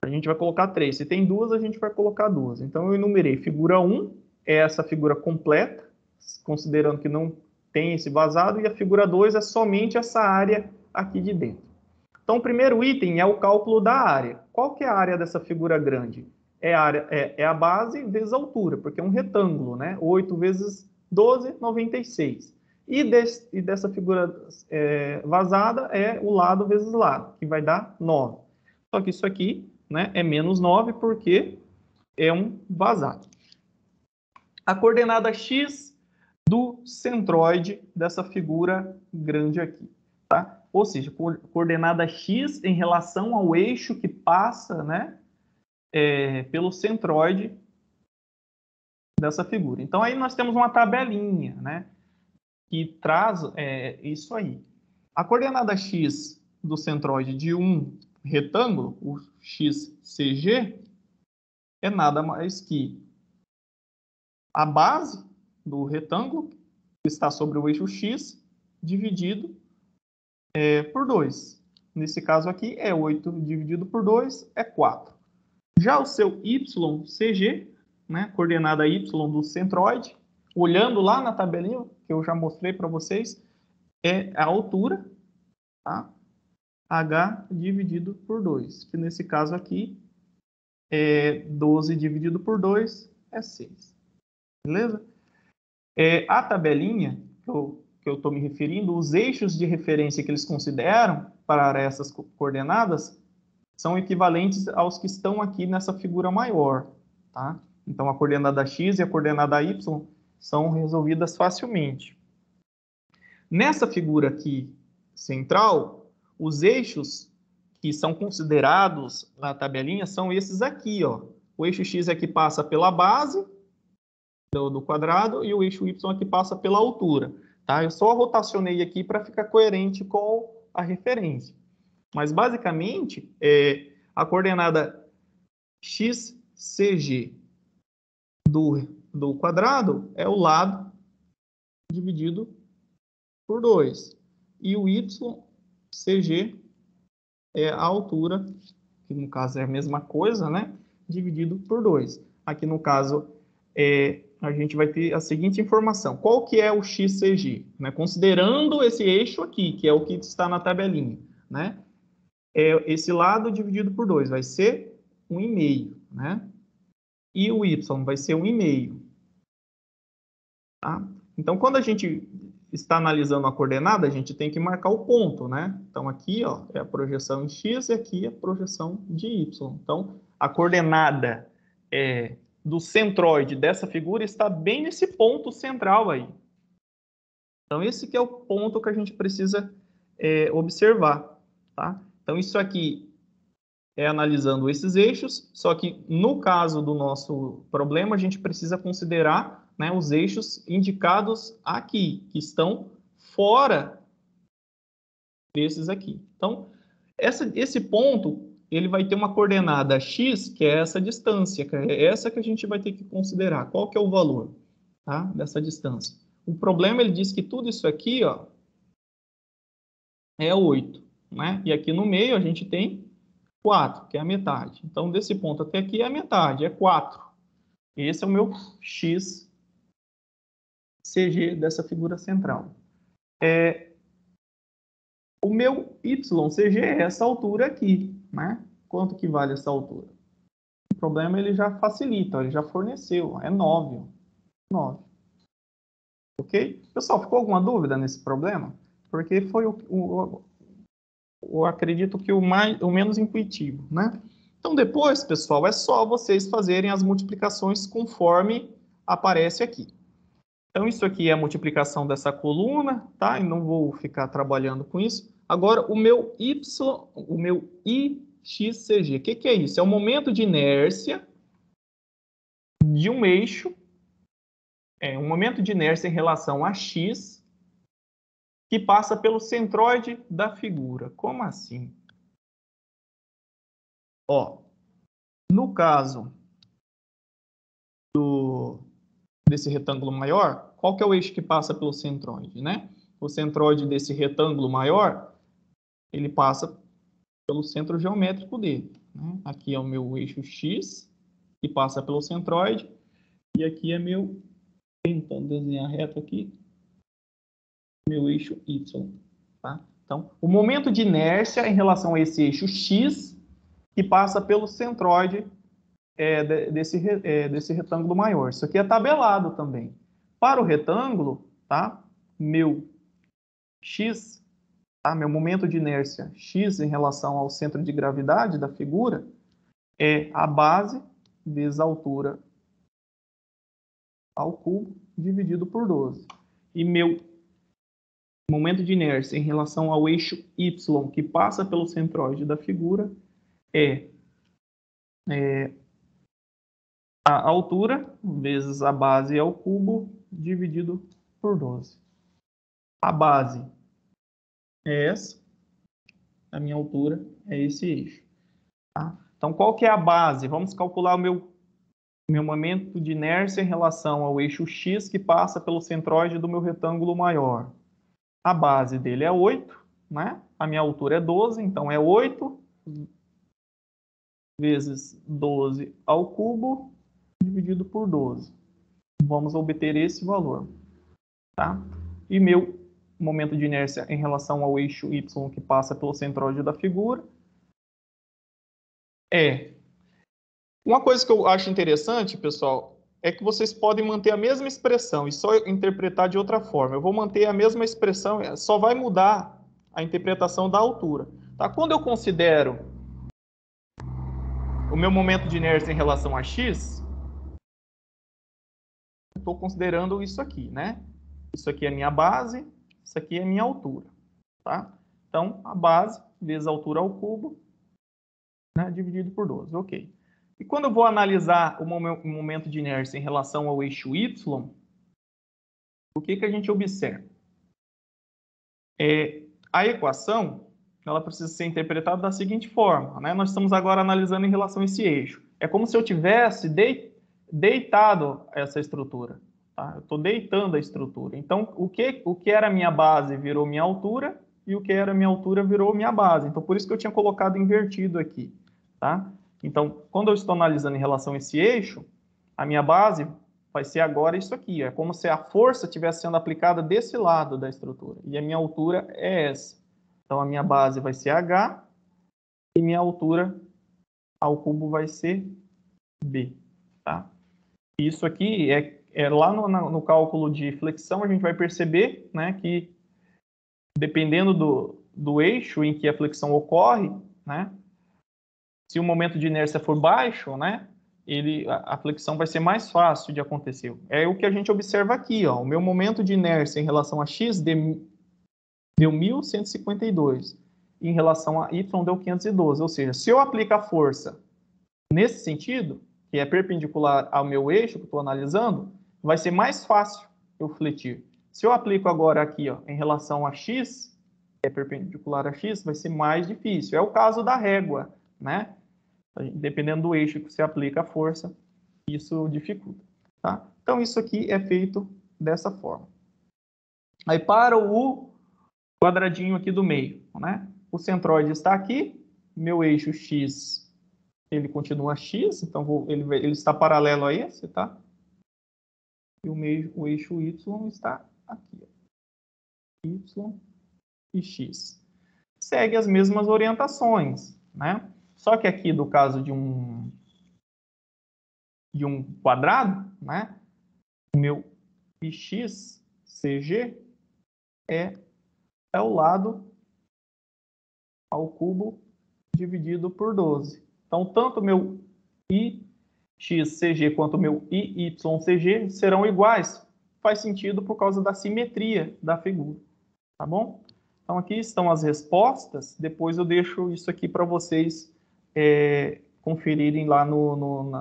a gente vai colocar 3. Se tem 2, a gente vai colocar 2. Então, eu enumerei. Figura 1 é essa figura completa, considerando que não tem esse vazado, e a figura 2 é somente essa área aqui de dentro. Então, o primeiro item é o cálculo da área. Qual que é a área dessa figura grande? É a base vezes a altura, porque é um retângulo, né? 8 vezes 12, 96. E dessa figura vazada é o lado vezes lado, que vai dar 9. Só que isso aqui, né, é menos 9 porque é um vazado. A coordenada x do centroide dessa figura grande aqui, tá? Ou seja, coordenada x em relação ao eixo que passa, né, pelo centroide dessa figura. Então, aí nós temos uma tabelinha, né, que traz isso aí. A coordenada x do centroide de um retângulo, o XCG, é nada mais que a base do retângulo, que está sobre o eixo x, dividido por 2. Nesse caso aqui, 8 dividido por 2 é 4. Já o seu YCG, né, coordenada Y do centroide, olhando lá na tabelinha, que eu já mostrei para vocês, é a altura, tá? H dividido por 2, que nesse caso aqui, 12 dividido por 2 é 6. Beleza? A tabelinha que eu estou me referindo, os eixos de referência que eles consideram para essas coordenadas são equivalentes aos que estão aqui nessa figura maior, tá? Então, a coordenada x e a coordenada y são resolvidas facilmente. Nessa figura aqui central, os eixos que são considerados na tabelinha são esses aqui, ó. O eixo x aqui passa pela base do quadrado e o eixo y aqui passa pela altura. Tá? Eu só rotacionei aqui para ficar coerente com a referência. Mas, basicamente, a coordenada xcg do quadrado é o lado dividido por 2. E o ycg é a altura, que no caso é a mesma coisa, né? Dividido por 2. Aqui, no caso, a gente vai ter a seguinte informação. Qual que é o xcg? Né? Considerando esse eixo aqui, que é o que está na tabelinha, né? Esse lado dividido por 2 vai ser 1,5, né? E o y vai ser 1,5. Tá? Então, quando a gente está analisando a coordenada, a gente tem que marcar o ponto, né? Então, aqui, ó, é a projeção em x e aqui é a projeção de y. Então, a coordenada do centroide dessa figura está bem nesse ponto central aí. Então, esse que é o ponto que a gente precisa observar, tá? Então, isso aqui é analisando esses eixos, só que no caso do nosso problema, a gente precisa considerar, né, os eixos indicados aqui, que estão fora desses aqui. Então, esse ponto, ele vai ter uma coordenada x, que é essa distância, que é essa que a gente vai ter que considerar. Qual que é o valor, tá, dessa distância? O problema, ele diz que tudo isso aqui, ó, é 8, né? E aqui no meio a gente tem 4, que é a metade. Então, desse ponto até aqui é a metade, é 4. Esse é o meu xcg dessa figura central. O meu ycg é essa altura aqui, né? Quanto que vale essa altura? O problema, ele já facilita, ele já forneceu, é 9. 9. Ok? Pessoal, ficou alguma dúvida nesse problema? Porque foi eu acredito que o menos intuitivo, né? Então, depois, pessoal, é só vocês fazerem as multiplicações conforme aparece aqui. Então, isso aqui é a multiplicação dessa coluna, tá? E não vou ficar trabalhando com isso. Agora, o meu ixcg, o que é isso? É o momento de inércia de um eixo, um momento de inércia em relação a x, que passa pelo centroide da figura. Como assim? Ó, no caso desse retângulo maior, qual que é o eixo que passa pelo centroide, né? O centroide desse retângulo maior, ele passa pelo centro geométrico dele, né? Aqui é o meu eixo x, que passa pelo centroide, e aqui é meu, tentando desenhar reto aqui, meu eixo y, tá? Então, o momento de inércia em relação a esse eixo x, que passa pelo centroide desse retângulo maior. Isso aqui é tabelado também. Para o retângulo, tá? Meu x, tá? Meu momento de inércia x em relação ao centro de gravidade da figura é a base vezes a altura ao cubo dividido por 12. E meu momento de inércia em relação ao eixo y, que passa pelo centroide da figura, é a altura vezes a base ao cubo dividido por 12. A base é essa, a minha altura é esse eixo. Tá? Então, qual que é a base? Vamos calcular o meu momento de inércia em relação ao eixo x, que passa pelo centroide do meu retângulo maior. A base dele é 8, né? A minha altura é 12, então é 8 vezes 12 ao cubo dividido por 12. Vamos obter esse valor. Tá? E meu momento de inércia em relação ao eixo y, que passa pelo centroide da figura, uma coisa que eu acho interessante, pessoal, é que vocês podem manter a mesma expressão e só interpretar de outra forma. Eu vou manter a mesma expressão, só vai mudar a interpretação da altura. Tá? Quando eu considero o meu momento de inércia em relação a x, estou considerando isso aqui, né? Isso aqui é a minha base, isso aqui é a minha altura. Tá? Então, a base vezes a altura ao cubo, né, dividido por 12. Ok. E quando eu vou analisar o momento de inércia em relação ao eixo Y, o que a gente observa? A equação, ela precisa ser interpretada da seguinte forma, né? Nós estamos agora analisando em relação a esse eixo. É como se eu tivesse deitado essa estrutura. Tá? Eu estou deitando a estrutura. Então, o que era minha base virou minha altura, e o que era minha altura virou minha base. Então, por isso que eu tinha colocado invertido aqui. Tá? Então, quando eu estou analisando em relação a esse eixo, a minha base vai ser agora isso aqui. É como se a força estivesse sendo aplicada desse lado da estrutura. E a minha altura é essa. Então, a minha base vai ser H e minha altura ao cubo vai ser B. Tá? Isso aqui lá no cálculo de flexão, a gente vai perceber, né, que dependendo do eixo em que a flexão ocorre, né, se o momento de inércia for baixo, né, a flexão vai ser mais fácil de acontecer. É o que a gente observa aqui, ó. O meu momento de inércia em relação a x deu 1.152. Em relação a y deu 512. Ou seja, se eu aplicar a força nesse sentido, que é perpendicular ao meu eixo que eu estou analisando, vai ser mais fácil eu fletir. Se eu aplico agora aqui, ó, em relação a x, que é perpendicular a x, vai ser mais difícil. É o caso da régua, né? Dependendo do eixo que você aplica a força, isso dificulta. Tá? Então, isso aqui é feito dessa forma. Aí, para o quadradinho aqui do meio, né? O centroide está aqui, meu eixo x, ele continua x, então ele está paralelo a esse, tá? E o eixo y está aqui, ó. Y e x. Segue as mesmas orientações, né? Só que aqui, do caso de um quadrado, né? O meu ix, CG, é o lado ao cubo dividido por 12. Então, tanto o meu ixCG quanto o meu iyCG serão iguais. Faz sentido por causa da simetria da figura. Tá bom? Então, aqui estão as respostas. Depois eu deixo isso aqui para vocês conferirem lá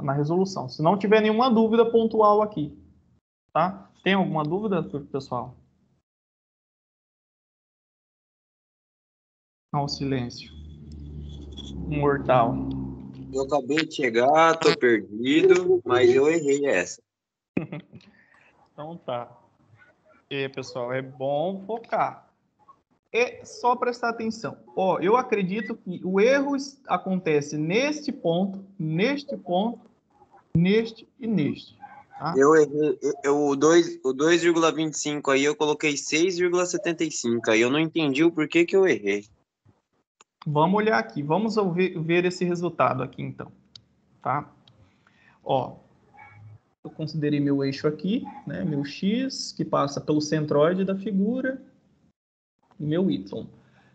na resolução. Se não tiver nenhuma dúvida pontual aqui. Tá? Tem alguma dúvida, pessoal? Ao silêncio. Mortal. Eu acabei de chegar, tô perdido, mas eu errei essa. Então tá. E pessoal, é bom focar. É só prestar atenção. Ó, eu acredito que o erro acontece neste ponto, neste e neste. Tá? Eu errei. O 2,25 aí eu coloquei 6,75. Aí eu não entendi o porquê que eu errei. Vamos olhar aqui. Vamos ver esse resultado aqui, então. Tá? Ó, eu considerei meu eixo aqui, né? Meu x, que passa pelo centroide da figura, e meu y.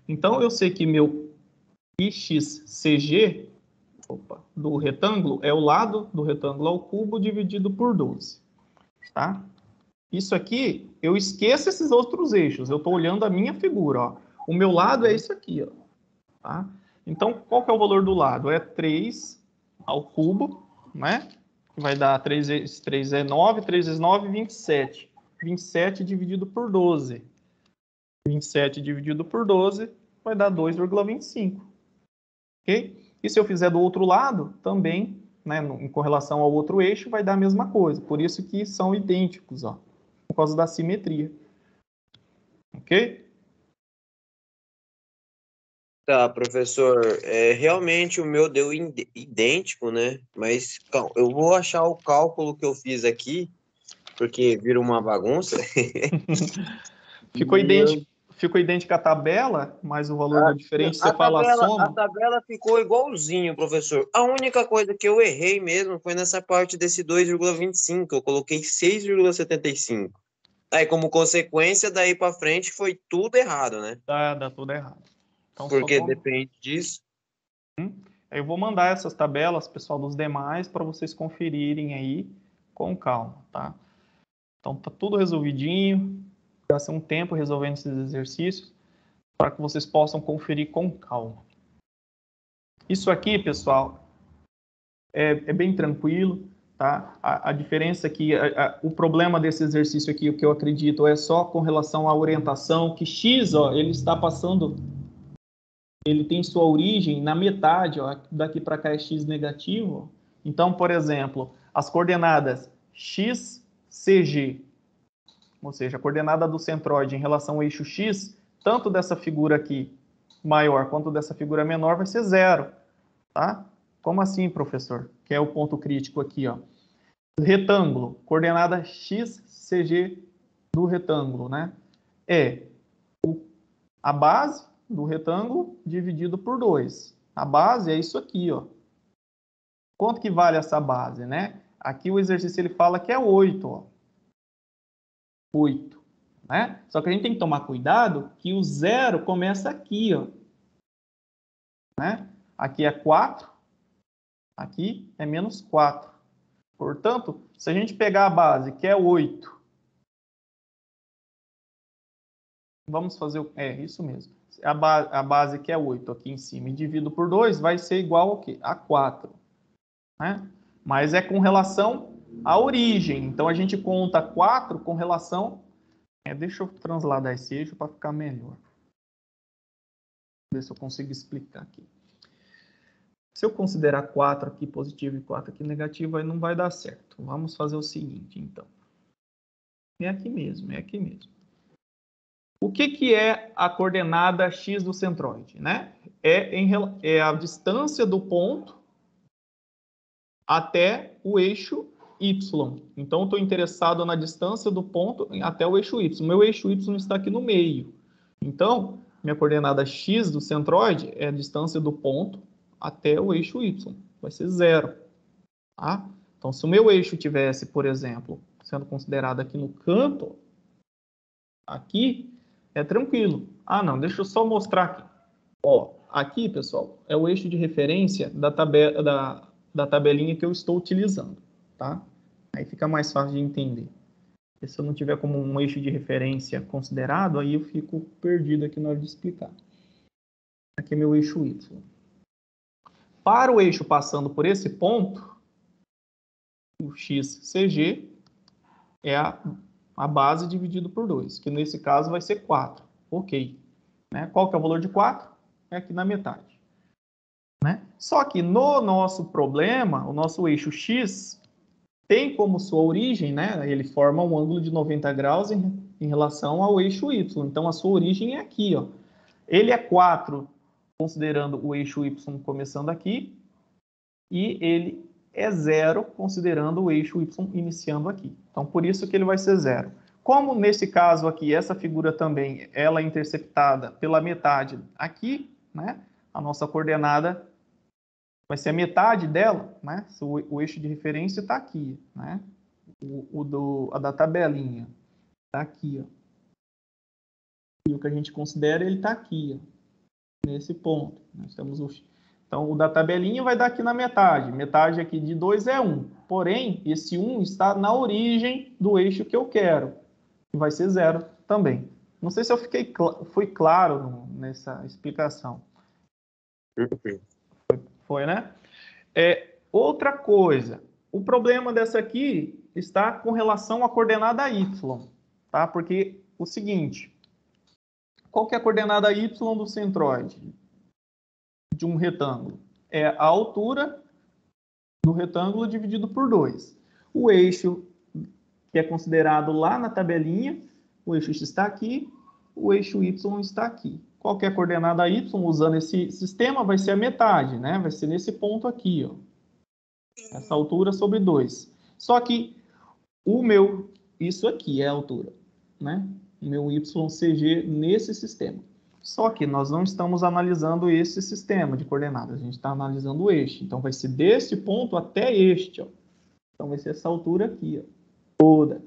Então, eu sei que meu ixCG do retângulo é o lado do retângulo ao cubo dividido por 12. Tá? Isso aqui, eu esqueço esses outros eixos. Eu estou olhando a minha figura. Ó. O meu lado é isso aqui. Ó. Tá? Então, qual que é o valor do lado? É 3 ao cubo, né? Vai dar 3 vezes 3 é 9, 3 vezes 9, 27. 27 dividido por 12. 27 dividido por 12 vai dar 2,25. Ok? E se eu fizer do outro lado, também, né, em correlação ao outro eixo, vai dar a mesma coisa. Por isso que são idênticos, ó, por causa da simetria. Ok? Tá, professor, realmente o meu deu idêntico, né? Mas eu vou achar o cálculo que eu fiz aqui, porque vira uma bagunça. Ficou idêntica a tabela, mas o valor deu diferente, você fala a A soma. tabela ficou igualzinho, professor. A única coisa que eu errei mesmo foi nessa parte desse 2,25. Eu coloquei 6,75. Aí, como consequência, daí para frente foi tudo errado, né? Dá tudo errado. Então, só Porque vamos... depende disso. Eu vou mandar essas tabelas, pessoal, dos demais, para vocês conferirem aí com calma, tá? Então, tá tudo resolvidinho. Gastei um tempo resolvendo esses exercícios para que vocês possam conferir com calma. Isso aqui, pessoal, é bem tranquilo, tá? A diferença é que o problema desse exercício aqui, o que eu acredito, é só com relação à orientação, que x, ó, ele está passando, ele tem sua origem na metade, ó, daqui para cá é x negativo. Então, por exemplo, as coordenadas x, cg, ou seja, a coordenada do centroide em relação ao eixo x, tanto dessa figura aqui maior quanto dessa figura menor, vai ser 0, tá? Como assim, professor? Que é o ponto crítico aqui, ó. Retângulo, coordenada x, cg do retângulo, né? É a base do retângulo dividido por 2. A base é isso aqui, ó. Quanto que vale essa base, né? Aqui o exercício ele fala que é 8, ó. 8, né? Só que a gente tem que tomar cuidado que o 0 começa aqui, ó. Né? Aqui é 4, aqui é menos 4. Portanto, se a gente pegar a base, que é 8, vamos fazer, isso mesmo. A base que é 8 aqui em cima e divido por 2, vai ser igual ao quê? A 4. Né? Mas é com relação à origem. Então, a gente conta 4 com relação... deixa eu transladar esse eixo para ficar melhor. Ver se eu consigo explicar aqui. Se eu considerar 4 aqui positivo e 4 aqui negativo, aí não vai dar certo. Vamos fazer o seguinte, então. É aqui mesmo, é aqui mesmo. O que é a coordenada x do centroide, né? É a distância do ponto até o eixo y. Então, eu estou interessado na distância do ponto até o eixo y. Meu eixo y está aqui no meio. Então, minha coordenada x do centroide é a distância do ponto até o eixo y. Vai ser 0. Tá? Então, se o meu eixo tivesse, por exemplo, sendo considerado aqui no canto, aqui, é tranquilo. Ah, não, deixa eu só mostrar aqui. Ó, aqui, pessoal, é o eixo de referência da tabelinha que eu estou utilizando, tá? Aí fica mais fácil de entender. E se eu não tiver como um eixo de referência considerado, aí eu fico perdido aqui na hora de explicar. Aqui é meu eixo y. Para o eixo passando por esse ponto, o xcg é a base dividido por 2, que nesse caso vai ser 4. Ok. Né? Qual que é o valor de 4? É aqui na metade. Né? Só que no nosso problema, o nosso eixo x tem como sua origem, né? Ele forma um ângulo de 90 graus em relação ao eixo y. Então, a sua origem é aqui, ó. Ele é 4, considerando o eixo y começando aqui, e ele é 0, considerando o eixo y iniciando aqui. Então, por isso que ele vai ser 0. Como nesse caso aqui, essa figura também, ela é interceptada pela metade aqui, né? A nossa coordenada vai ser a metade dela, né? O eixo de referência está aqui, né? A da tabelinha está aqui, ó. E o que a gente considera, ele está aqui, ó, nesse ponto. Nós temos então, o da tabelinha vai dar aqui na metade. Metade aqui de 2 é 1. Porém, esse 1 está na origem do eixo que eu quero, que vai ser 0 também. Não sei se eu fui claro nessa explicação. Foi, né? Outra coisa, o problema dessa aqui está com relação à coordenada y, tá? Porque o seguinte, qual que é a coordenada y do centroide de um retângulo? É a altura do retângulo dividido por 2. O eixo que é considerado lá na tabelinha, o eixo x está aqui, o eixo y está aqui. Qual que é a coordenada y usando esse sistema? Vai ser a metade, né? Vai ser nesse ponto aqui, ó. Essa altura sobre 2. Só que isso aqui é a altura, né? O meu YCG nesse sistema. Só que nós não estamos analisando esse sistema de coordenadas, a gente está analisando o eixo. Então, vai ser desse ponto até este, ó. Então, vai ser essa altura aqui, ó, toda.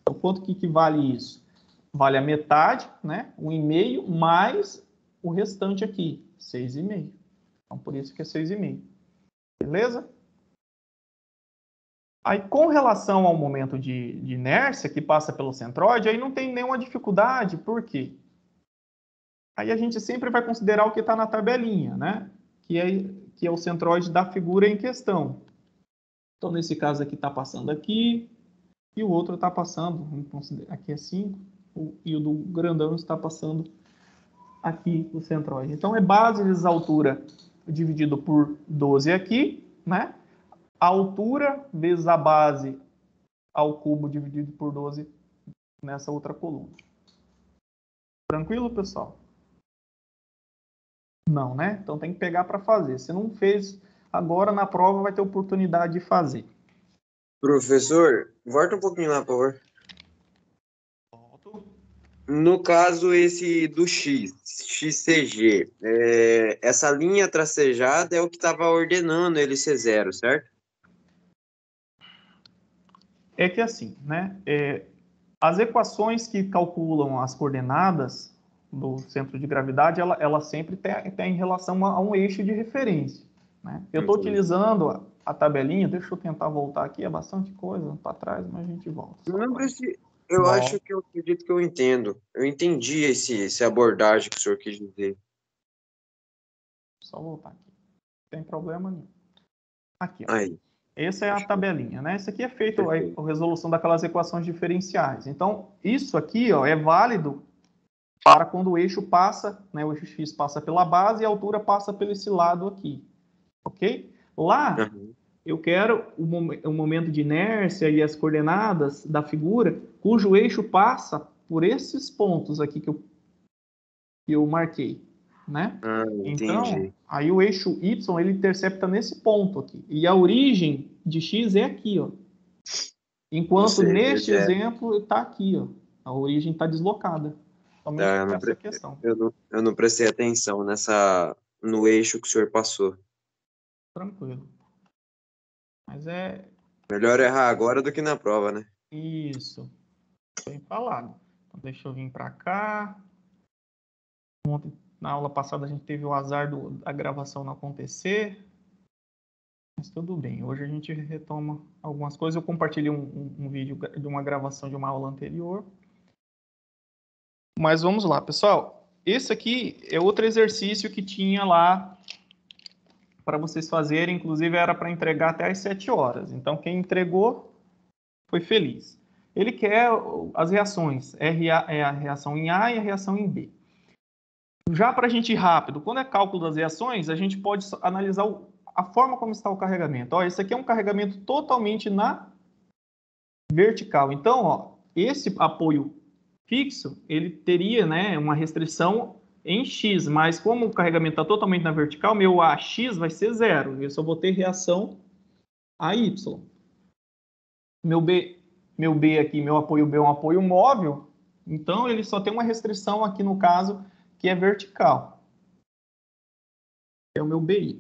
Então, quanto que vale isso? Vale a metade, né? 1,5 mais o restante aqui, 6,5. Então, por isso que é 6,5. Beleza? Aí, com relação ao momento de inércia que passa pelo centroide, aí não tem nenhuma dificuldade, por quê? Aí a gente sempre vai considerar o que está na tabelinha, né? Que é o centroide da figura em questão. Então, nesse caso aqui está passando aqui, e o outro está passando, vamos considerar, aqui é 5, e o do grandão está passando aqui o centroide. Então, é base vezes altura dividido por 12 aqui, né? A altura vezes a base ao cubo dividido por 12 nessa outra coluna. Tranquilo, pessoal? Não, né? Então tem que pegar para fazer. Se não fez agora, na prova vai ter oportunidade de fazer. Professor, volta um pouquinho lá, por favor. Volto. No caso, esse do XCG, essa linha tracejada é o que estava ordenando ele ser zero, certo? É que assim, né? As equações que calculam as coordenadas do centro de gravidade, ela sempre tem em relação a um eixo de referência, né? Eu estou utilizando a tabelinha, deixa eu tentar voltar aqui, é bastante coisa para trás, mas a gente volta. Não precisa. Eu acho que eu acredito que eu entendo. Eu entendi essa abordagem que o senhor quis dizer. Só voltar aqui. Não tem problema nenhum. Aqui, ó. Aí. Essa é a tabelinha, né? Isso aqui é feito a resolução daquelas equações diferenciais. Então, isso aqui, ó, é válido para quando o eixo passa, né, o eixo x passa pela base e a altura passa por esse lado aqui, ok? Lá, eu quero o momento de inércia e as coordenadas da figura, cujo eixo passa por esses pontos aqui que eu marquei, né? Então, aí o eixo y, ele intercepta nesse ponto aqui. E a origem de x é aqui, ó. Enquanto neste exemplo está aqui, ó. A origem está deslocada. Essa questão. Eu não prestei atenção no eixo que o senhor passou. Tranquilo. Mas melhor errar agora do que na prova, né? Isso. Bem falado. Então, deixa eu vir para cá. Ontem, na aula passada, a gente teve o azar da gravação não acontecer. Mas tudo bem. Hoje a gente retoma algumas coisas. Eu compartilhei um vídeo de uma gravação de uma aula anterior. Mas vamos lá, pessoal. Esse aqui é outro exercício que tinha lá para vocês fazerem. Inclusive, era para entregar até às 7 horas. Então, quem entregou foi feliz. Ele quer as reações. É a reação em A e a reação em B. Já para a gente ir rápido, quando é cálculo das reações, a gente pode analisar a forma como está o carregamento. Ó, esse aqui é um carregamento totalmente na vertical. Então, ó, esse apoio fixo, ele teria, né, uma restrição em X, mas como o carregamento está totalmente na vertical, meu AX vai ser zero. Eu só vou ter reação AY. Meu B aqui, meu apoio B é um apoio móvel, então ele só tem uma restrição aqui no caso, que é vertical. É o meu BY.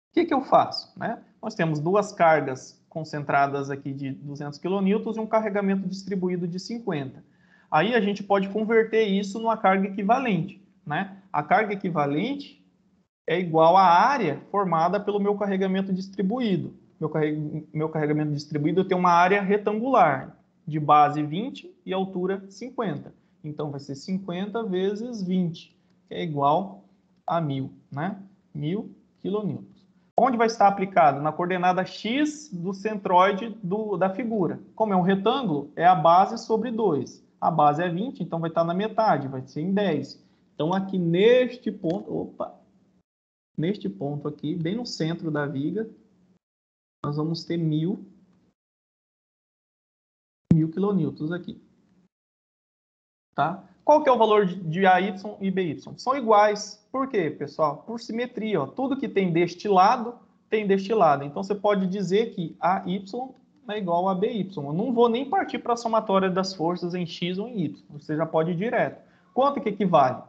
O que eu faço? Né? Nós temos duas cargas concentradas aqui de 200 kN e um carregamento distribuído de 50. Aí a gente pode converter isso numa carga equivalente. Né? A carga equivalente é igual à área formada pelo meu carregamento distribuído. Meu carregamento distribuído tem uma área retangular, de base 20 e altura 50. Então, vai ser 50 vezes 20, que é igual a 1.000, né? 1.000 kN. Onde vai estar aplicado? Na coordenada x do centroide da figura. Como é um retângulo, é a base sobre 2. A base é 20, então vai estar na metade, vai ser em 10. Então, aqui neste ponto, neste ponto aqui, bem no centro da viga, nós vamos ter 1.000 kN aqui. Tá? Qual que é o valor de AY e BY? São iguais. Por quê, pessoal? Por simetria. Ó. Tudo que tem deste lado, tem deste lado. Então, você pode dizer que AY é igual a BY. Eu não vou nem partir para a somatória das forças em X ou em Y. Você já pode ir direto. Quanto que equivale?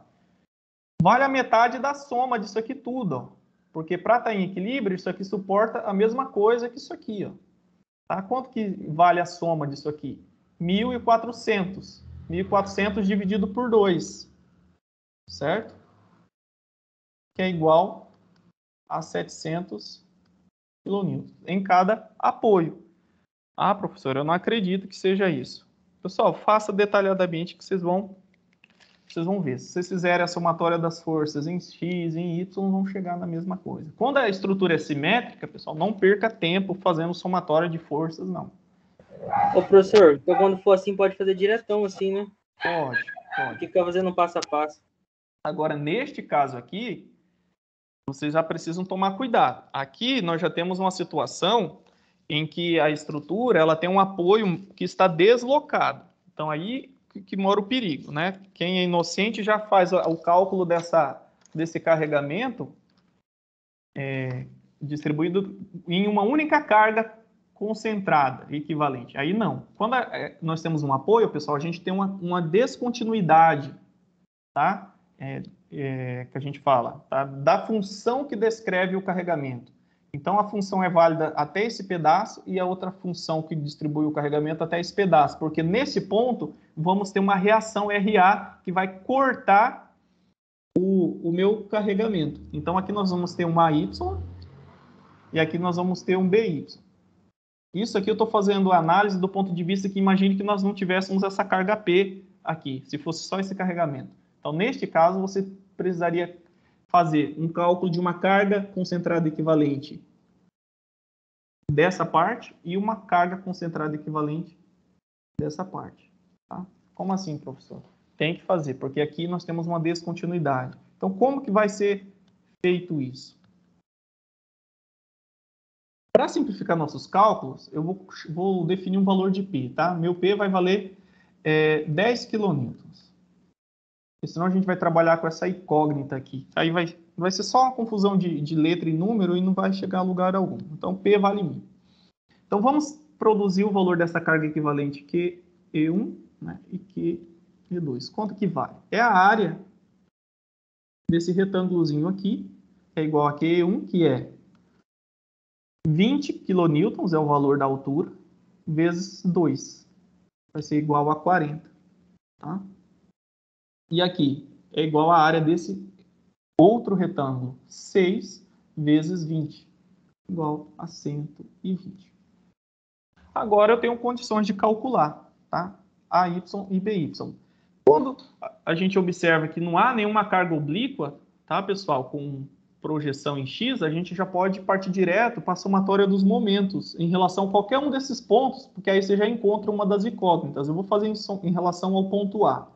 Vale a metade da soma disso aqui tudo. Ó. Porque para estar em equilíbrio, isso aqui suporta a mesma coisa que isso aqui. Ó. Tá? Quanto que vale a soma disso aqui? 1.400. 1.400 dividido por 2, certo? Que é igual a 700 kN em cada apoio. Ah, professor, eu não acredito que seja isso. Pessoal, faça detalhadamente que vocês vão vocês vão ver. Se vocês fizerem a somatória das forças em X e em Y, vão chegar na mesma coisa. Quando a estrutura é simétrica, pessoal, não perca tempo fazendo somatória de forças, não. Ô, professor, então quando for assim, pode fazer diretão assim, né? Pode. Fica fazendo passo a passo. Agora, neste caso aqui, vocês já precisam tomar cuidado. Aqui, nós já temos uma situação em que a estrutura ela tem um apoio que está deslocado. Então, aí que mora o perigo, né? Quem é inocente já faz o cálculo desse carregamento distribuído em uma única carga concentrada, equivalente. Aí não. Quando nós temos um apoio, pessoal, a gente tem uma descontinuidade, tá? Que a gente fala, tá? Da função que descreve o carregamento. Então, a função é válida até esse pedaço e a outra função que distribui o carregamento até esse pedaço, porque nesse ponto vamos ter uma reação RA que vai cortar o meu carregamento. Então, aqui nós vamos ter um AY e aqui nós vamos ter um BY. Isso aqui eu estou fazendo análise do ponto de vista que imagine que nós não tivéssemos essa carga P aqui, se fosse só esse carregamento. Então, neste caso, você precisaria fazer um cálculo de uma carga concentrada equivalente dessa parte e uma carga concentrada equivalente dessa parte. Tá? Como assim, professor? Tem que fazer, porque aqui nós temos uma descontinuidade. Então, como que vai ser feito isso? Para simplificar nossos cálculos, eu vou definir um valor de P, tá? Meu P vai valer 10 kN. Porque senão a gente vai trabalhar com essa incógnita aqui. Aí vai ser só uma confusão de letra e número e não vai chegar a lugar algum. Então, P vale 1000. Então, vamos produzir o valor dessa carga equivalente QE1, né, e QE2. Quanto que vale? É a área desse retângulozinho aqui, é igual a QE1, que é 20 kN, é o valor da altura, vezes 2. Vai ser igual a 40. Tá? E aqui é igual a área desse outro retângulo, 6 vezes 20, igual a 120. Agora eu tenho condições de calcular, tá? AY e BY. Quando a gente observa que não há nenhuma carga oblíqua, tá, pessoal, com projeção em X, a gente já pode partir direto para a somatória dos momentos em relação a qualquer um desses pontos, porque aí você já encontra uma das incógnitas. Eu vou fazer em relação ao ponto A,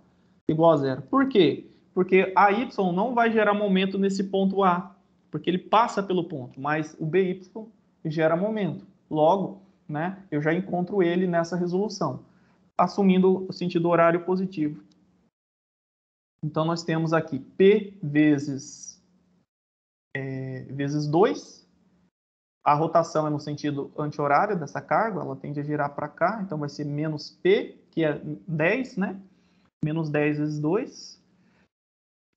igual a zero. Por quê? Porque a Y não vai gerar momento nesse ponto A, porque ele passa pelo ponto, mas o BY gera momento. Logo, né, eu já encontro ele nessa resolução, assumindo o sentido horário positivo. Então, nós temos aqui P vezes 2. A rotação é no sentido anti-horário dessa carga, ela tende a girar para cá, então vai ser menos P, que é 10, né? Menos 10 vezes 2.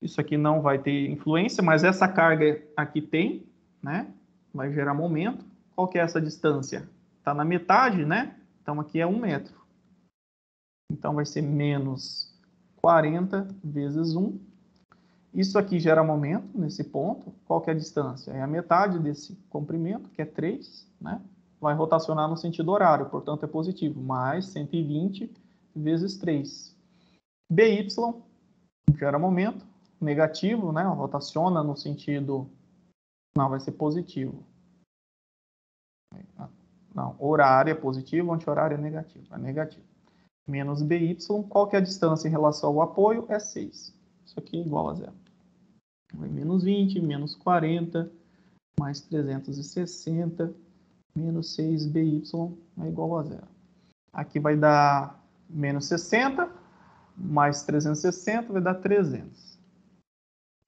Isso aqui não vai ter influência, mas essa carga aqui tem, né? Vai gerar momento. Qual que é essa distância? Está na metade, né? Então, aqui é 1 metro. Então, vai ser menos 40 vezes 1. Isso aqui gera momento nesse ponto. Qual que é a distância? É a metade desse comprimento, que é 3, né? Vai rotacionar no sentido horário, portanto, é positivo. Mais 120 vezes 3. BY gera momento negativo, né? Rotaciona no sentido... Não, vai ser positivo. Não, horário é positivo, anti-horário é negativo. É negativo. Menos BY, qual que é a distância em relação ao apoio? É 6. Isso aqui é igual a zero. Menos 20, menos 40, mais 360, menos 6BY é igual a zero. Aqui vai dar menos 60, mais 360 vai dar 300.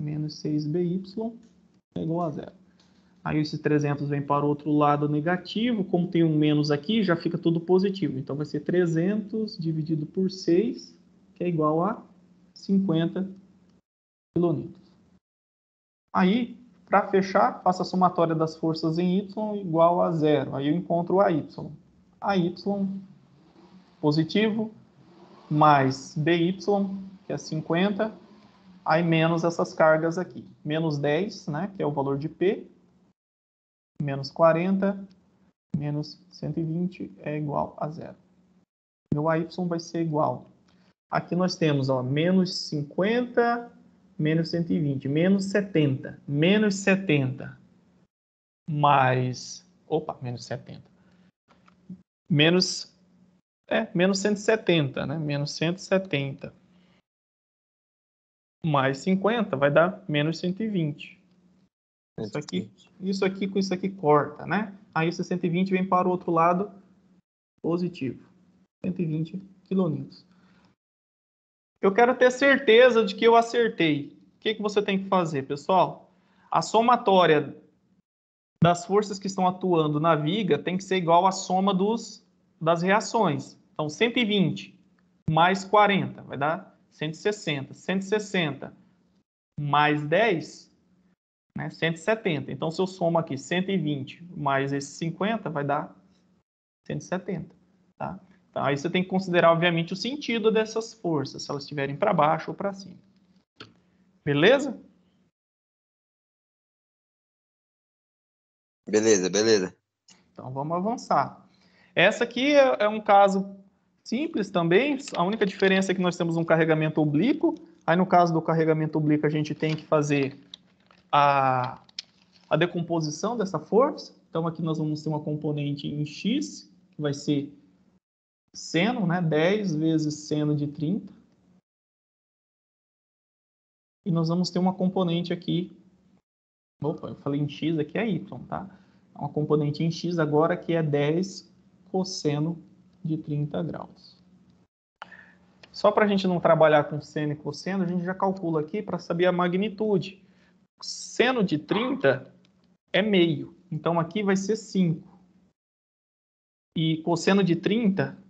Menos 6BY é igual a zero. Aí esse 300 vem para o outro lado negativo, como tem um menos aqui, já fica tudo positivo. Então vai ser 300 dividido por 6, que é igual a 50 kN. Aí, para fechar, faço a somatória das forças em Y igual a zero. Aí eu encontro AY. AY positivo, mais BY, que é 50, aí menos essas cargas aqui. Menos 10, né, que é o valor de P, menos 40, menos 120 é igual a zero. Meu AY vai ser igual Aqui nós temos, ó, menos 50, menos 120, menos 70. Menos 70 mais... Opa, menos 70. Menos 170, né? Menos 170 mais 50 vai dar menos 120. Isso aqui com isso aqui corta, né? Aí esse 120 vem para o outro lado positivo. 120 quilonewtons. Eu quero ter certeza de que eu acertei. O que você tem que fazer, pessoal? A somatória das forças que estão atuando na viga tem que ser igual à soma das reações. Então, 120 mais 40 vai dar 160. 160 mais 10, né, 170. Então, se eu somo aqui 120 mais esse 50, vai dar 170. Tá? Então, aí você tem que considerar, obviamente, o sentido dessas forças, se elas estiverem para baixo ou para cima. Beleza? Beleza, beleza. Então, vamos avançar. Essa aqui é um caso simples também. A única diferença é que nós temos um carregamento oblíquo. Aí, no caso do carregamento oblíquo, a gente tem que fazer a decomposição dessa força. Então, aqui nós vamos ter uma componente em x, que vai ser seno, né? 10 vezes seno de 30. E nós vamos ter uma componente aqui. Opa, eu falei em x, aqui é y, tá? Uma componente em x agora que é 10 cosseno de 30 graus. Só para a gente não trabalhar com seno e cosseno, a gente já calcula aqui para saber a magnitude. Seno de 30 é meio, então aqui vai ser 5. E cosseno de 30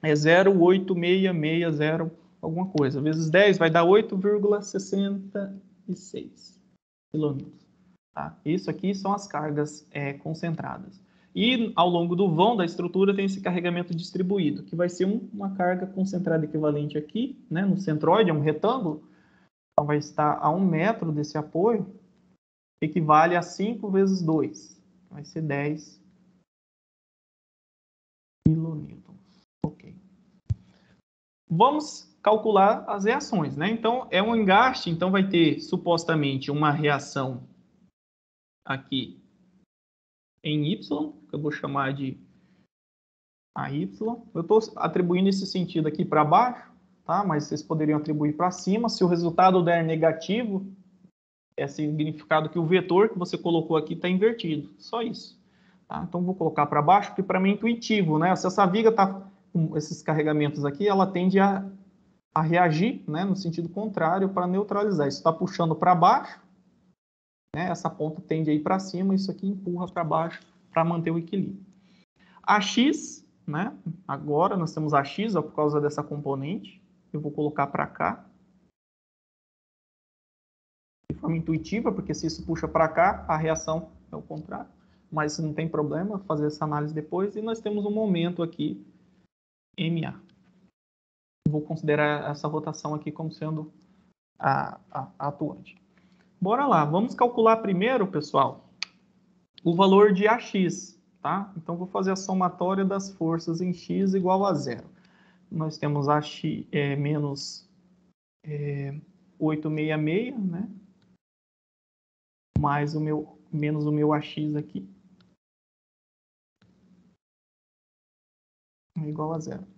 é 0,8660 alguma coisa. Vezes 10 vai dar 8,66 quilômetros. Tá? Isso aqui são as cargas concentradas. E ao longo do vão da estrutura tem esse carregamento distribuído, que vai ser uma carga concentrada equivalente aqui, né, no centroide, é um retângulo. Então vai estar a 1 metro desse apoio, equivale a 5 vezes 2. Vai ser 10 quilonewtons. Ok. Vamos calcular as reações, né? Então, é um engaste, então vai ter supostamente uma reação aqui em Y, que eu vou chamar de AY. Eu estou atribuindo esse sentido aqui para baixo, tá? Mas vocês poderiam atribuir para cima. Se o resultado der negativo, é significado que o vetor que você colocou aqui está invertido. Só isso. Tá? Então, vou colocar para baixo, porque para mim é intuitivo, né? Se essa viga está com esses carregamentos aqui, ela tende a reagir, né, no sentido contrário para neutralizar. Isso está puxando para baixo, né? Essa ponta tende a ir para cima, isso aqui empurra para baixo para manter o equilíbrio. AX, né? Agora nós temos AX, ó, por causa dessa componente. Eu vou colocar para cá. De forma intuitiva, porque se isso puxa para cá, a reação é o contrário. Mas não tem problema fazer essa análise depois. E nós temos um momento aqui, MA. Vou considerar essa rotação aqui como sendo a atuante. Bora lá, vamos calcular primeiro, pessoal, o valor de AX, tá? Então, vou fazer a somatória das forças em X igual a 0. Nós temos AX menos 866, né? Mais menos o meu AX aqui. É igual a 0.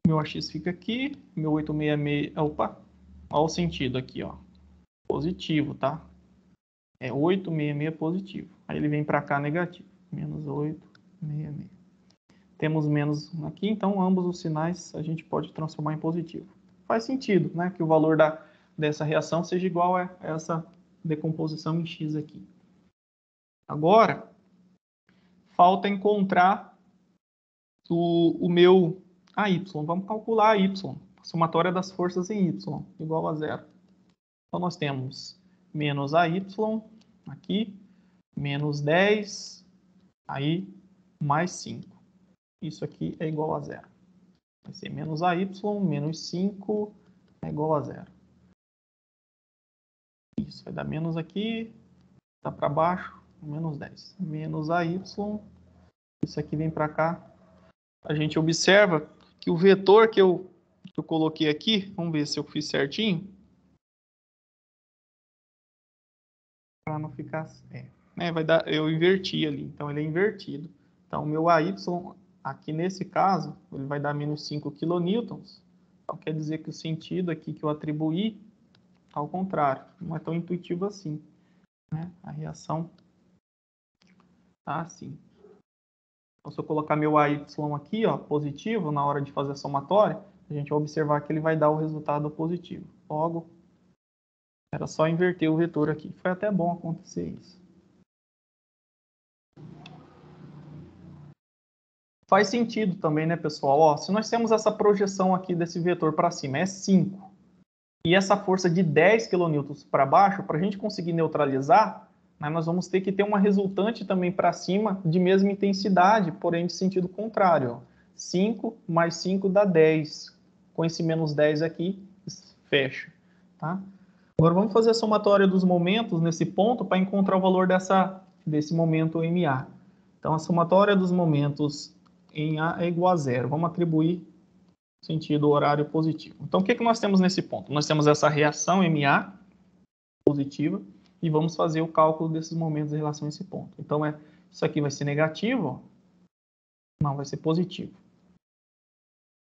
Meu AX fica aqui, meu 866, opa, olha o sentido aqui, ó, positivo, tá? É 866 positivo. Aí ele vem para cá negativo, menos 866. Temos menos aqui, então ambos os sinais a gente pode transformar em positivo. Faz sentido, né, que o valor dessa reação seja igual a essa decomposição em X aqui. Agora, falta encontrar o meu AY. Vamos calcular a Y, a somatória das forças em Y, igual a 0. Então, nós temos menos AY aqui, menos 10, aí mais 5. Isso aqui é igual a 0. Vai ser menos AY, menos 5 é igual a 0. Isso vai dar menos aqui, tá para baixo, menos 10. Menos AY Isso aqui vem para cá. A gente observa que o vetor que eu coloquei aqui, vamos ver se eu fiz certinho. Para não ficar... vai dar, eu inverti ali, então ele é invertido. Então, o meu AY, aqui nesse caso, ele vai dar menos 5 kN. Então, quer dizer que o sentido aqui que eu atribuí, ao contrário, não é tão intuitivo assim, né? A reação tá assim. Então, se eu colocar meu AY aqui, ó, positivo, na hora de fazer a somatória, a gente vai observar que ele vai dar o resultado positivo. Logo, era só inverter o vetor aqui. Foi até bom acontecer isso. Faz sentido também, né, pessoal? Ó, se nós temos essa projeção aqui desse vetor para cima, é 5, e essa força de 10 kN para baixo, para a gente conseguir neutralizar, né, nós vamos ter que ter uma resultante também para cima de mesma intensidade, porém de sentido contrário. Ó. 5 mais 5 dá 10. Com esse menos 10 aqui, fecha. Tá? Agora vamos fazer a somatória dos momentos nesse ponto para encontrar o valor desse momento em A. Então, a somatória dos momentos em A é igual a zero. Vamos atribuir sentido horário positivo. Então, o que nós temos nesse ponto? Nós temos essa reação MA positiva e vamos fazer o cálculo desses momentos em relação a esse ponto. Então, isso aqui vai ser negativo? Ó. Não, vai ser positivo.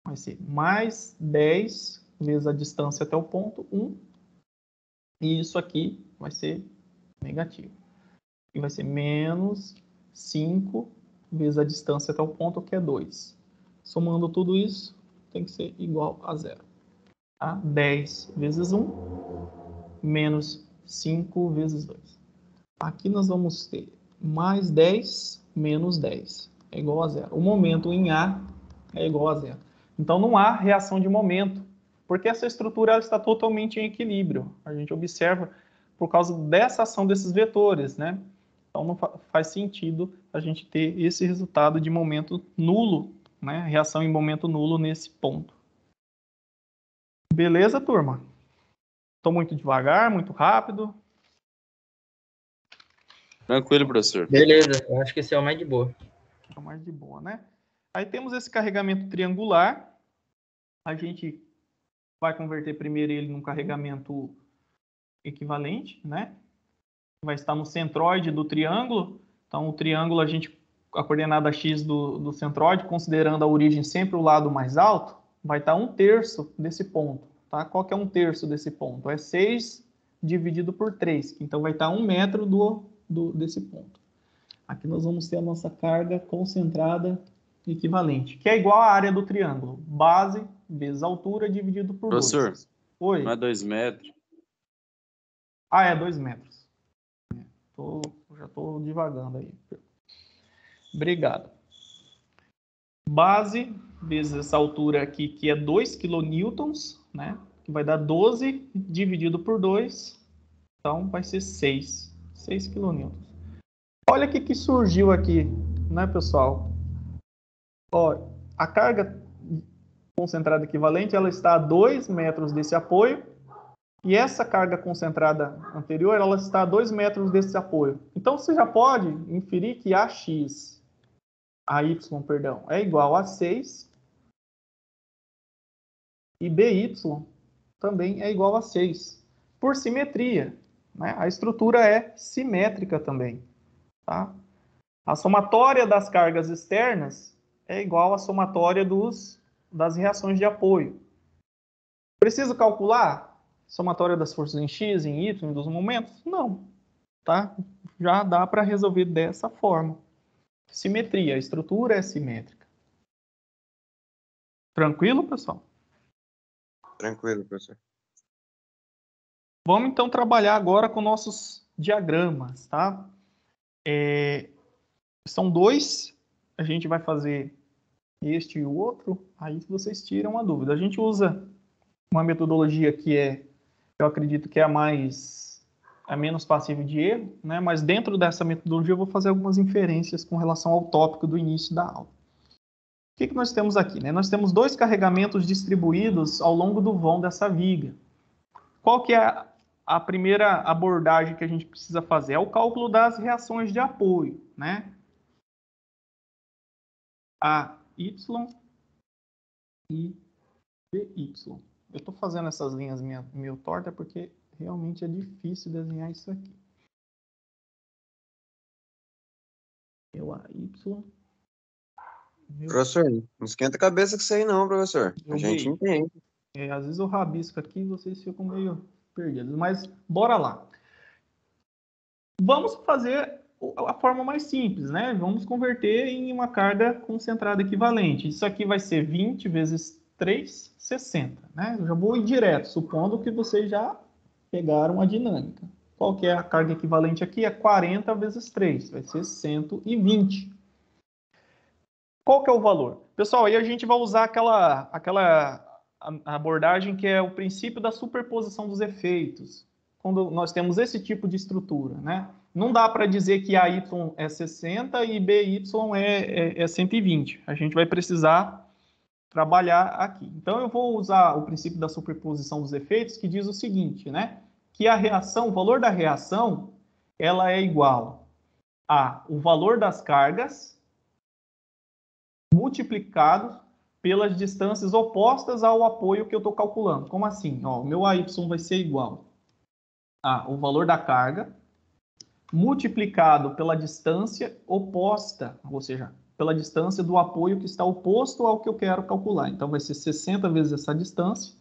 Vai ser mais 10 vezes a distância até o ponto 1. E isso aqui vai ser negativo. E vai ser menos 5 vezes a distância até o ponto, que é 2. Somando tudo isso, tem que ser igual a zero. Tá? 10 vezes 1, menos 5 vezes 2. Aqui nós vamos ter mais 10, menos 10. É igual a zero. O momento em A é igual a zero. Então, não há reação de momento, porque essa estrutura ela está totalmente em equilíbrio. A gente observa por causa dessa ação desses vetores, né? Então, não faz sentido a gente ter esse resultado de momento nulo, né? Reação em momento nulo nesse ponto. Beleza, turma? Estou muito devagar, muito rápido? Tranquilo, professor. Beleza, eu acho que esse é o mais de boa. É mais de boa, né? Aí temos esse carregamento triangular. A gente vai converter primeiro ele num carregamento equivalente, né? Vai estar no centroide do triângulo. Então, o triângulo, a coordenada x do centroide, considerando a origem sempre o lado mais alto, vai estar 1/3 desse ponto. Tá? Qual que é 1/3 desse ponto? É 6 dividido por 3. Então, vai estar 1 metro desse ponto. Aqui nós vamos ter a nossa carga concentrada equivalente, que é igual à área do triângulo. Base vezes altura dividido por 2. Professor, Oi. não é 2 metros? Ah, é 2 metros. Já estou divagando aí. Obrigado. Base vezes essa altura aqui, que é 2 kN, né? Que vai dar 12 dividido por 2. Então, vai ser 6 kN. Olha o que surgiu aqui, né, pessoal? Ó, a carga concentrada equivalente, ela está a 2 metros desse apoio. E essa carga concentrada anterior, ela está a 2 metros desse apoio. Então, você já pode inferir que AY, perdão, é igual a 6 e BY também é igual a 6. Por simetria, né? A estrutura é simétrica também. Tá? A somatória das cargas externas é igual à somatória das reações de apoio. Preciso calcular somatória das forças em X, em Y, dos momentos? Não. Tá? Já dá para resolver dessa forma. Simetria, a estrutura é simétrica. Tranquilo, pessoal? Tranquilo, professor. Vamos então trabalhar agora com nossos diagramas, tá? São dois, a gente vai fazer este e o outro, aí vocês tiram a dúvida. A gente usa uma metodologia que eu acredito que é a menos passível de erro, né? Mas dentro dessa metodologia eu vou fazer algumas inferências com relação ao tópico do início da aula. O que nós temos aqui? Né? Nós temos dois carregamentos distribuídos ao longo do vão dessa viga. Qual que é a primeira abordagem que a gente precisa fazer? É o cálculo das reações de apoio, né? AY e BY. Eu estou fazendo essas linhas meio torta porque realmente é difícil desenhar isso aqui. Meu AY. Professor, não esquenta a cabeça com isso aí não, professor. A gente entende. Às vezes eu rabisco aqui e vocês ficam meio perdidos. Mas bora lá. Vamos fazer a forma mais simples, né? Vamos converter em uma carga concentrada equivalente. Isso aqui vai ser 20 vezes 3, 60, né? Eu já vou ir direto, supondo que vocês já pegaram a dinâmica. Qual que é a carga equivalente aqui? É 40 vezes 3, vai ser 120. Qual que é o valor? Pessoal, aí a gente vai usar aquela abordagem que é o princípio da superposição dos efeitos. Quando nós temos esse tipo de estrutura, né? Não dá para dizer que AY é 60 e BY é 120. A gente vai precisar trabalhar aqui. Então, eu vou usar o princípio da superposição dos efeitos, que diz o seguinte, né? Que a reação, o valor da reação, ela é igual a o valor das cargas multiplicado pelas distâncias opostas ao apoio que eu estou calculando. Como assim? Ó, o meu AY vai ser igual a o valor da carga multiplicado pela distância oposta, ou seja, pela distância do apoio que está oposto ao que eu quero calcular. Então, vai ser 60 vezes essa distância.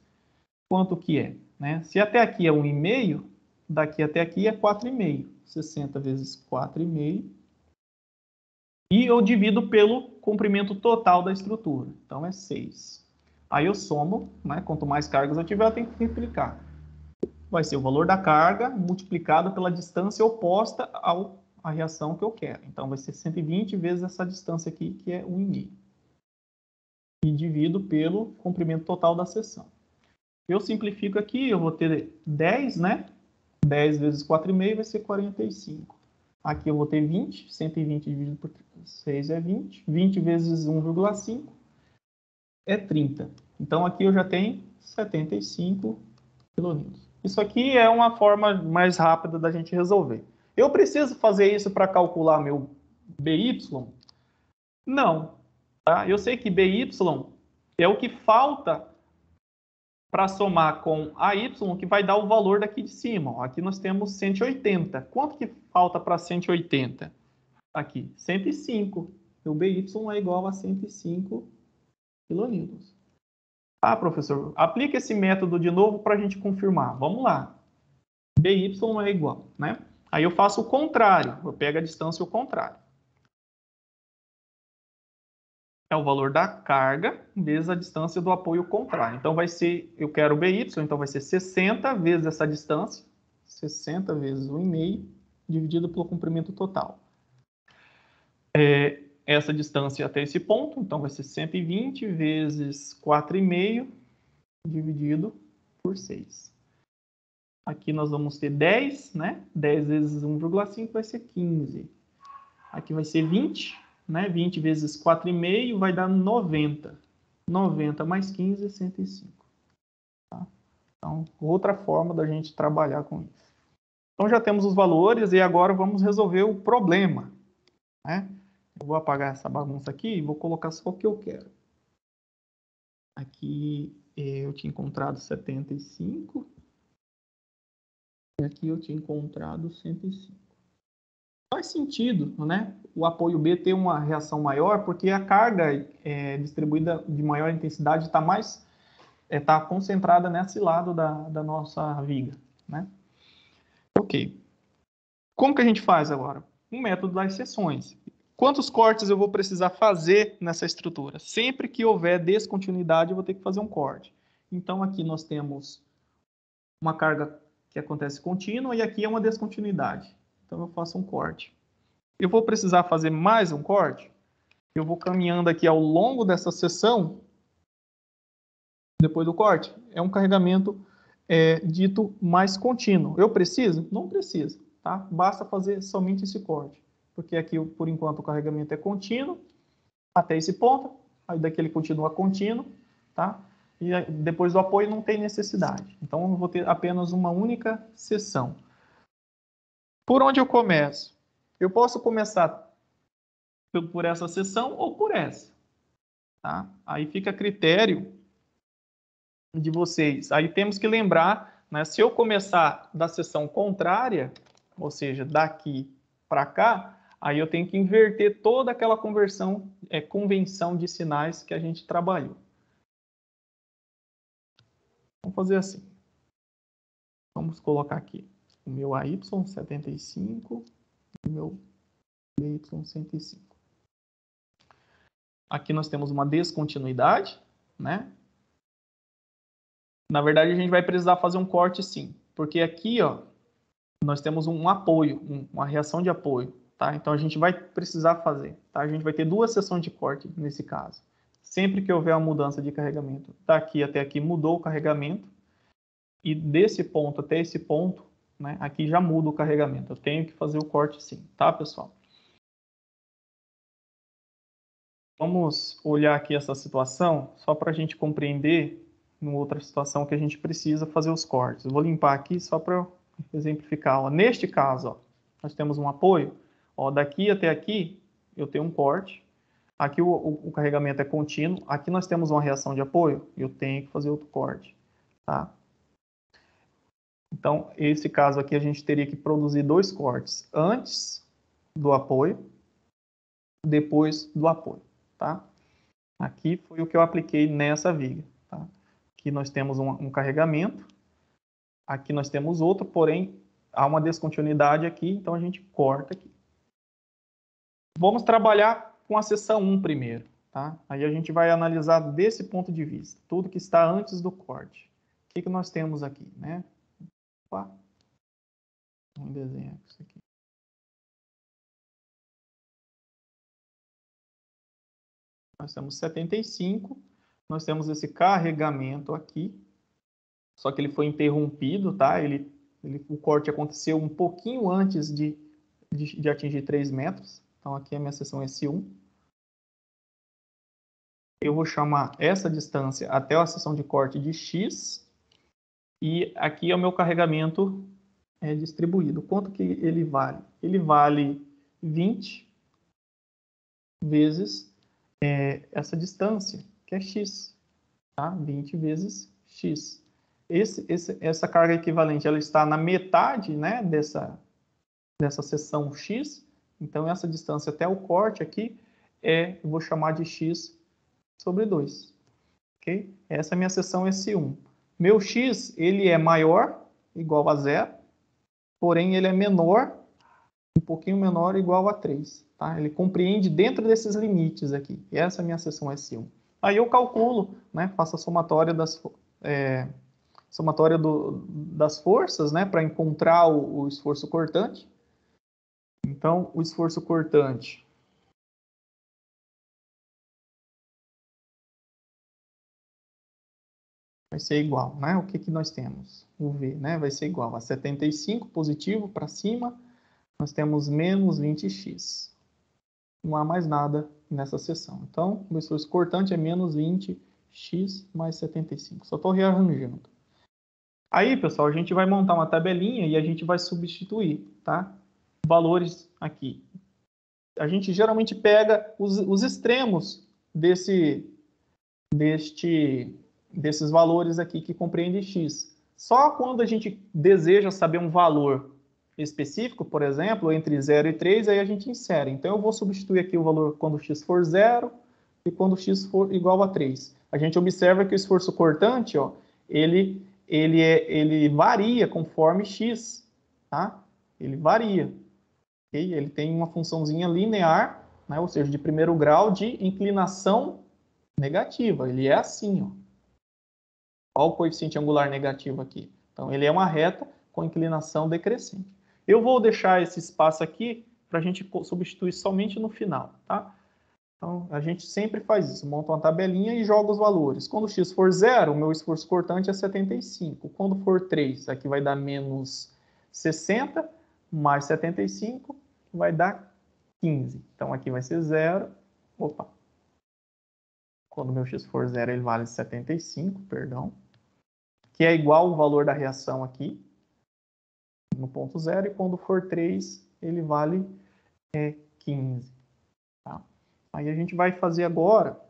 Quanto que é? Né? Se até aqui é 1,5, daqui até aqui é 4,5. 60 vezes 4,5. E eu divido pelo comprimento total da estrutura. Então, é 6. Aí eu somo, né? Quanto mais cargas eu tiver, eu tenho que multiplicar. Vai ser o valor da carga multiplicado pela distância oposta à reação que eu quero. Então, vai ser 120 vezes essa distância aqui, que é 1,5. E divido pelo comprimento total da seção. Eu simplifico aqui, eu vou ter 10, né? 10 vezes 4,5 vai ser 45. Aqui eu vou ter 20, 120 dividido por 6 é 20. 20 vezes 1,5 é 30. Então, aqui eu já tenho 75 quilonewtons. Isso aqui é uma forma mais rápida da gente resolver. Eu preciso fazer isso para calcular meu BY? Não. Tá? Eu sei que BY é o que falta para somar com AY, que vai dar o valor daqui de cima. Ó, aqui nós temos 180. Quanto que falta para 180? Aqui, 105. O BY é igual a 105 quilonewtons. Ah, professor, aplica esse método de novo para a gente confirmar. Vamos lá. BY é igual, né? Aí eu faço o contrário. Eu pego a distância ao contrário. É o valor da carga vezes a distância do apoio contrário. Então, vai ser, eu quero BY, então vai ser 60 vezes essa distância. 60 vezes 1,5 dividido pelo comprimento total. Essa distância até esse ponto, então vai ser 120 vezes 4,5 dividido por 6. Aqui nós vamos ter 10, né? 10 vezes 1,5 vai ser 15. Aqui vai ser 20, né? 20 vezes 4,5 vai dar 90. 90 mais 15 é 105. Tá? Então, outra forma da gente trabalhar com isso. Então, já temos os valores e agora vamos resolver o problema, né? Eu vou apagar essa bagunça aqui e vou colocar só o que eu quero. Aqui eu tinha encontrado 75. E aqui eu tinha encontrado 105. Faz sentido, né? O apoio B ter uma reação maior, porque a carga distribuída de maior intensidade está mais tá concentrada nesse lado da nossa viga, né? Ok. Como que a gente faz agora? O método das seções. Quantos cortes eu vou precisar fazer nessa estrutura? Sempre que houver descontinuidade, eu vou ter que fazer um corte. Então, aqui nós temos uma carga que acontece contínua e aqui é uma descontinuidade. Então, eu faço um corte. Eu vou precisar fazer mais um corte? Eu vou caminhando aqui ao longo dessa seção, depois do corte. É um carregamento dito mais contínuo. Eu preciso? Não preciso. Tá? Basta fazer somente esse corte. Porque aqui, por enquanto, o carregamento é contínuo até esse ponto. Aí daqui ele continua contínuo. Tá? E depois do apoio não tem necessidade. Então, eu vou ter apenas uma única seção. Por onde eu começo? Eu posso começar por essa seção ou por essa. tá? Aí fica a critério de vocês. Aí temos que lembrar, né, se eu começar da seção contrária, ou seja, daqui para cá, aí eu tenho que inverter toda aquela convenção de sinais que a gente trabalhou. Vamos fazer assim. Vamos colocar aqui o meu AY 75 e o meu BY 105. Aqui nós temos uma descontinuidade, né? Na verdade, a gente vai precisar fazer um corte sim, porque aqui, ó, nós temos um apoio, uma reação de apoio, tá? Então a gente vai precisar fazer, tá? A gente vai ter duas seções de corte nesse caso. Sempre que houver uma mudança de carregamento, daqui até aqui mudou o carregamento, e desse ponto até esse ponto, né, aqui já muda o carregamento. Eu tenho que fazer o corte sim, tá, pessoal? Vamos olhar aqui essa situação, só para a gente compreender, em outra situação que a gente precisa fazer os cortes. Eu vou limpar aqui só para exemplificar. Ó. Neste caso, ó, nós temos um apoio. Ó, daqui até aqui, eu tenho um corte. Aqui o carregamento é contínuo. Aqui nós temos uma reação de apoio. Eu tenho que fazer outro corte. Tá? Então, esse caso aqui, a gente teria que produzir dois cortes. Antes do apoio, depois do apoio. Tá? Aqui foi o que eu apliquei nessa viga. Tá? Aqui nós temos um carregamento. Aqui nós temos outro, porém há uma descontinuidade aqui, então a gente corta aqui. Vamos trabalhar com a seção 1 primeiro, tá? Aí a gente vai analisar desse ponto de vista, tudo que está antes do corte. O que nós temos aqui, né? Opa. Vamos desenhar isso aqui. Nós temos 75, nós temos esse carregamento aqui, só que ele foi interrompido, tá? O corte aconteceu um pouquinho antes de atingir 3 metros. Então, aqui a minha seção é S1. Eu vou chamar essa distância até a seção de corte de X. E aqui é o meu carregamento distribuído. Quanto que ele vale? Ele vale 20 vezes essa distância, que é X. Tá? 20 vezes X. Essa carga equivalente ela está na metade, né, dessa seção X. Então, essa distância até o corte aqui eu vou chamar de X sobre 2. Okay? Essa é a minha seção S1. Meu X ele é maior, igual a 0, porém ele é menor, um pouquinho menor, igual a 3. Tá? Ele compreende dentro desses limites aqui. E essa é a minha seção S1. Aí eu calculo, né, faço a somatória das forças, né, para encontrar o esforço cortante. Então, o esforço cortante vai ser igual, né? O que nós temos? O V, né? Vai ser igual a 75 positivo para cima, nós temos menos 20x. Não há mais nada nessa seção. Então, o esforço cortante é menos 20x mais 75. Só estou rearranjando. Aí, pessoal, a gente vai montar uma tabelinha e a gente vai substituir, tá? Valores aqui. A gente geralmente pega os extremos desses valores aqui que compreende x. Só quando a gente deseja saber um valor específico, por exemplo, entre 0 e 3, aí a gente insere. Então, eu vou substituir aqui o valor quando x for 0 e quando x for igual a 3. A gente observa que o esforço cortante, ó, ele varia conforme x, tá? Ele varia. Okay? Ele tem uma funçãozinha linear, né? Ou seja, de primeiro grau de inclinação negativa. Ele é assim, ó. Olha o coeficiente angular negativo aqui. Então, ele é uma reta com inclinação decrescente. Eu vou deixar esse espaço aqui para a gente substituir somente no final, tá? Então, a gente sempre faz isso. Monta uma tabelinha e joga os valores. Quando x for 0, o meu esforço cortante é 75. Quando for 3, aqui vai dar menos 60, mais 75, vai dar 15. Então, aqui vai ser 0. Opa! Quando o meu x for 0, ele vale 75, perdão. Que é igual ao valor da reação aqui, no ponto 0, e quando for 3, ele vale 15. Tá? Aí a gente vai fazer agora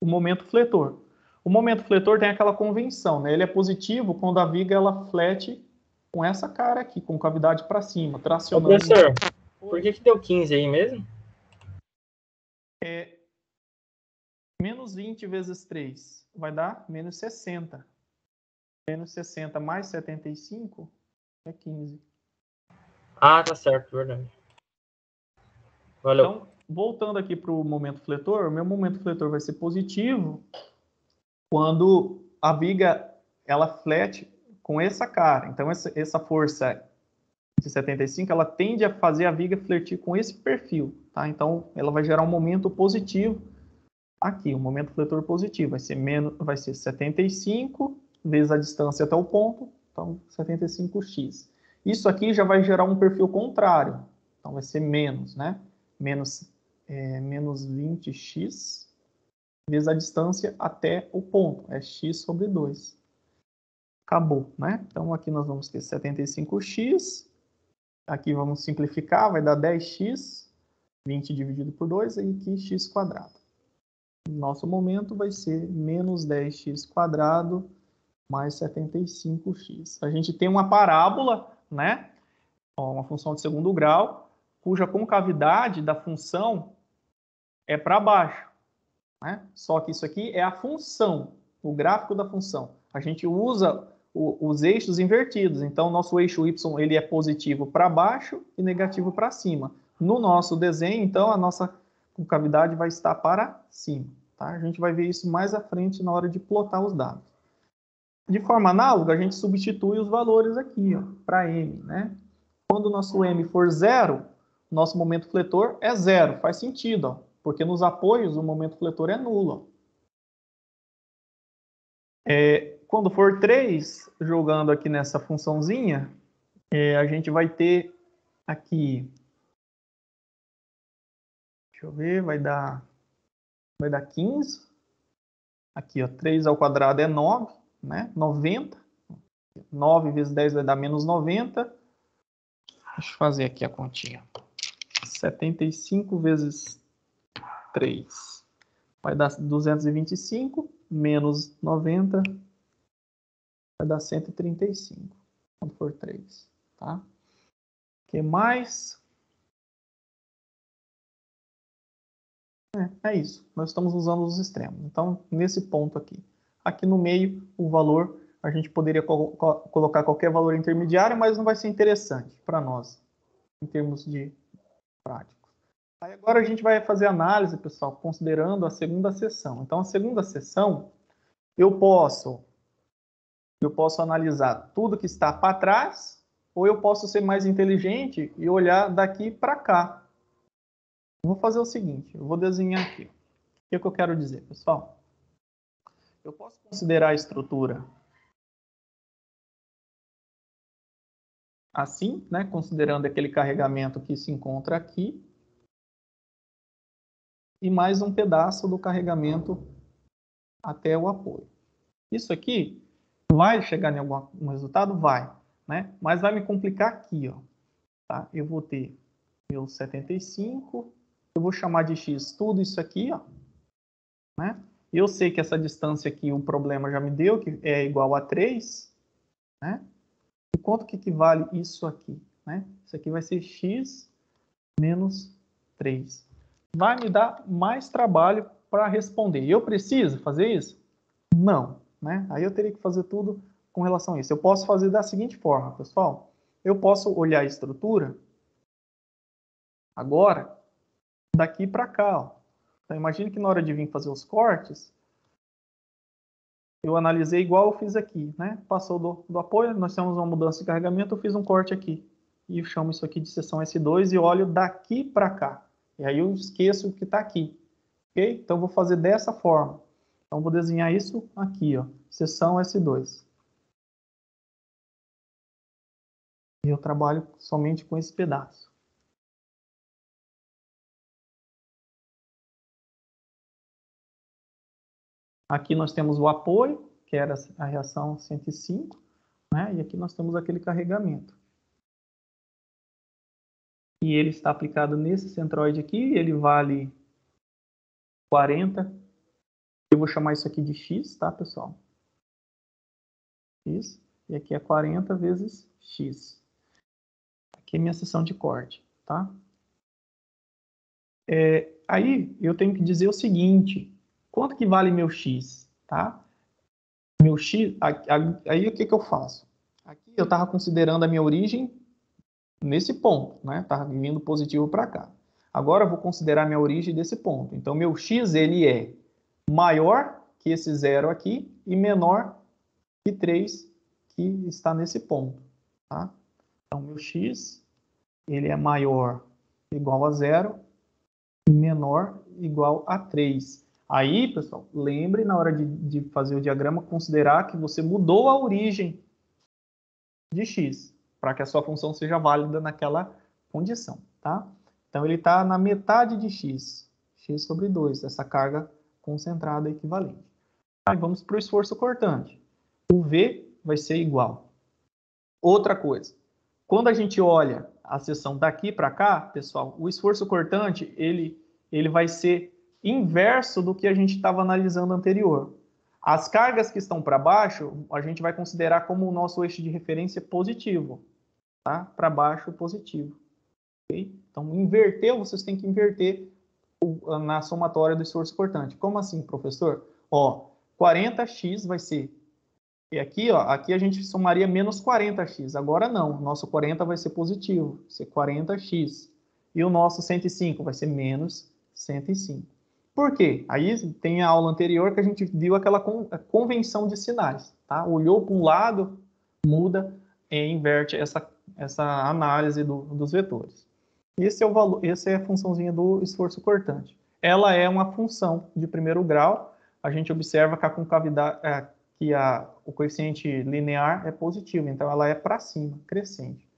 o momento fletor. O momento fletor tem aquela convenção, né? Ele é positivo quando a viga ela flete com essa cara aqui, com cavidade para cima, Ô, tracionando. professor, por que deu 15 aí mesmo? Menos 20 vezes 3 vai dar menos 60. Menos 60 mais 75 é 15. Ah, tá certo, verdade. Valeu. Então, voltando aqui para o momento fletor, o meu momento fletor vai ser positivo quando a viga ela flete com essa cara. Então, essa força de 75, ela tende a fazer a viga fletir com esse perfil, tá? Então, ela vai gerar um momento positivo aqui, um momento fletor positivo. Vai ser 75 vezes a distância até o ponto, então 75x. Isso aqui já vai gerar um perfil contrário, então vai ser menos, né? Menos 20x vezes a distância até o ponto, é x sobre 2. Acabou, né? Então aqui nós vamos ter 75x, aqui vamos simplificar, vai dar 10x, 20 dividido por 2, e aqui x quadrado. Nosso momento vai ser menos 10x² mais 75x. A gente tem uma parábola, né? Uma função de segundo grau, cuja concavidade da função é para baixo, né? Só que isso aqui é a função, o gráfico da função. A gente usa os eixos invertidos. Então, nosso eixo y ele é positivo para baixo e negativo para cima. No nosso desenho, então, a nossa concavidade vai estar para cima. Tá? A gente vai ver isso mais à frente na hora de plotar os dados. De forma análoga, a gente substitui os valores aqui para m. Né? Quando o nosso m for zero, nosso momento fletor é zero. Faz sentido, ó, porque nos apoios o momento fletor é nulo. Quando for 3, jogando aqui nessa funçãozinha, a gente vai ter aqui, deixa eu ver, vai dar 15. Aqui, ó, 3 ao quadrado é 9, né? 90. 9 vezes 10 vai dar menos 90. Deixa eu fazer aqui a continha. 75 vezes 3 vai dar 225, menos 90 vai dar 135, quando for 3, tá? O que mais? É isso, nós estamos usando os extremos. Então, nesse ponto aqui. Aqui no meio, o valor, a gente poderia colocar qualquer valor intermediário, mas não vai ser interessante para nós, em termos de práticos. Aí agora a gente vai fazer análise, pessoal, considerando a segunda seção. Então, a segunda seção, eu posso analisar tudo que está para trás, ou eu posso ser mais inteligente e olhar daqui para cá. Eu vou fazer o seguinte, eu vou desenhar aqui. O que é que eu quero dizer, pessoal? Eu posso considerar a estrutura assim, né? Considerando aquele carregamento que se encontra aqui, e mais um pedaço do carregamento até o apoio. Isso aqui vai chegar em algum resultado? Vai, né? Mas vai me complicar aqui, ó. Tá? Eu vou ter meu 75, eu vou chamar de x tudo isso aqui, ó, né? Eu sei que essa distância aqui, o problema já me deu, que é igual a 3, né? E quanto que equivale isso aqui, né? Isso aqui vai ser x menos 3. Vai me dar mais trabalho para responder. Eu preciso fazer isso? Não, né? Aí eu teria que fazer tudo com relação a isso. Eu posso fazer da seguinte forma, pessoal. Eu posso olhar a estrutura agora daqui para cá, ó. Então, imagine que na hora de vir fazer os cortes, eu analisei igual eu fiz aqui, né? Passou do apoio, nós temos uma mudança de carregamento, eu fiz um corte aqui. E eu chamo isso aqui de seção S2 e olho daqui para cá. E aí eu esqueço o que está aqui. Ok? Então, eu vou fazer dessa forma. Então, vou desenhar isso aqui, ó. Seção S2. E eu trabalho somente com esse pedaço. Aqui nós temos o apoio, que era a reação 105, né? E aqui nós temos aquele carregamento. E ele está aplicado nesse centroide aqui, ele vale 40 Eu vou chamar isso aqui de x, tá, pessoal? X. E aqui é 40 vezes x. Aqui é minha seção de corte, tá? Aí eu tenho que dizer o seguinte, quanto que vale meu x, tá? Meu x, aí o que que eu faço? Aqui eu estava considerando a minha origem nesse ponto, né? Estava vindo positivo para cá. Agora eu vou considerar a minha origem desse ponto. Então meu x ele é maior que esse zero aqui e menor que 3 que está nesse ponto, tá? Então meu x ele é maior ou igual a zero e menor igual a 3. Aí, pessoal, lembre na hora de fazer o diagrama, considerar que você mudou a origem de x, para que a sua função seja válida naquela condição, tá? Então, ele está na metade de x, x sobre 2, essa carga concentrada equivalente. Aí, vamos para o esforço cortante. O V vai ser igual. Outra coisa, quando a gente olha a seção daqui para cá, pessoal, o esforço cortante, ele vai ser inverso do que a gente estava analisando anterior. As cargas que estão para baixo, a gente vai considerar como o nosso eixo de referência positivo, tá? Para baixo, positivo. Okay? Então, inverteu, vocês têm que inverter na somatória do esforço cortante. Como assim, professor? Ó, 40x vai ser... E aqui, ó, aqui a gente somaria menos 40x. Agora não, o nosso 40 vai ser positivo, vai ser 40x. E o nosso 105 vai ser menos 105. Por quê? Aí tem a aula anterior que a gente viu aquela convenção de sinais. Tá? Olhou para um lado, muda e inverte essa análise dos vetores. Esse é o valor, essa é a funçãozinha do esforço cortante. Ela é uma função de primeiro grau. A gente observa que a concavidade, o coeficiente linear é positivo, então ela é para cima, crescente.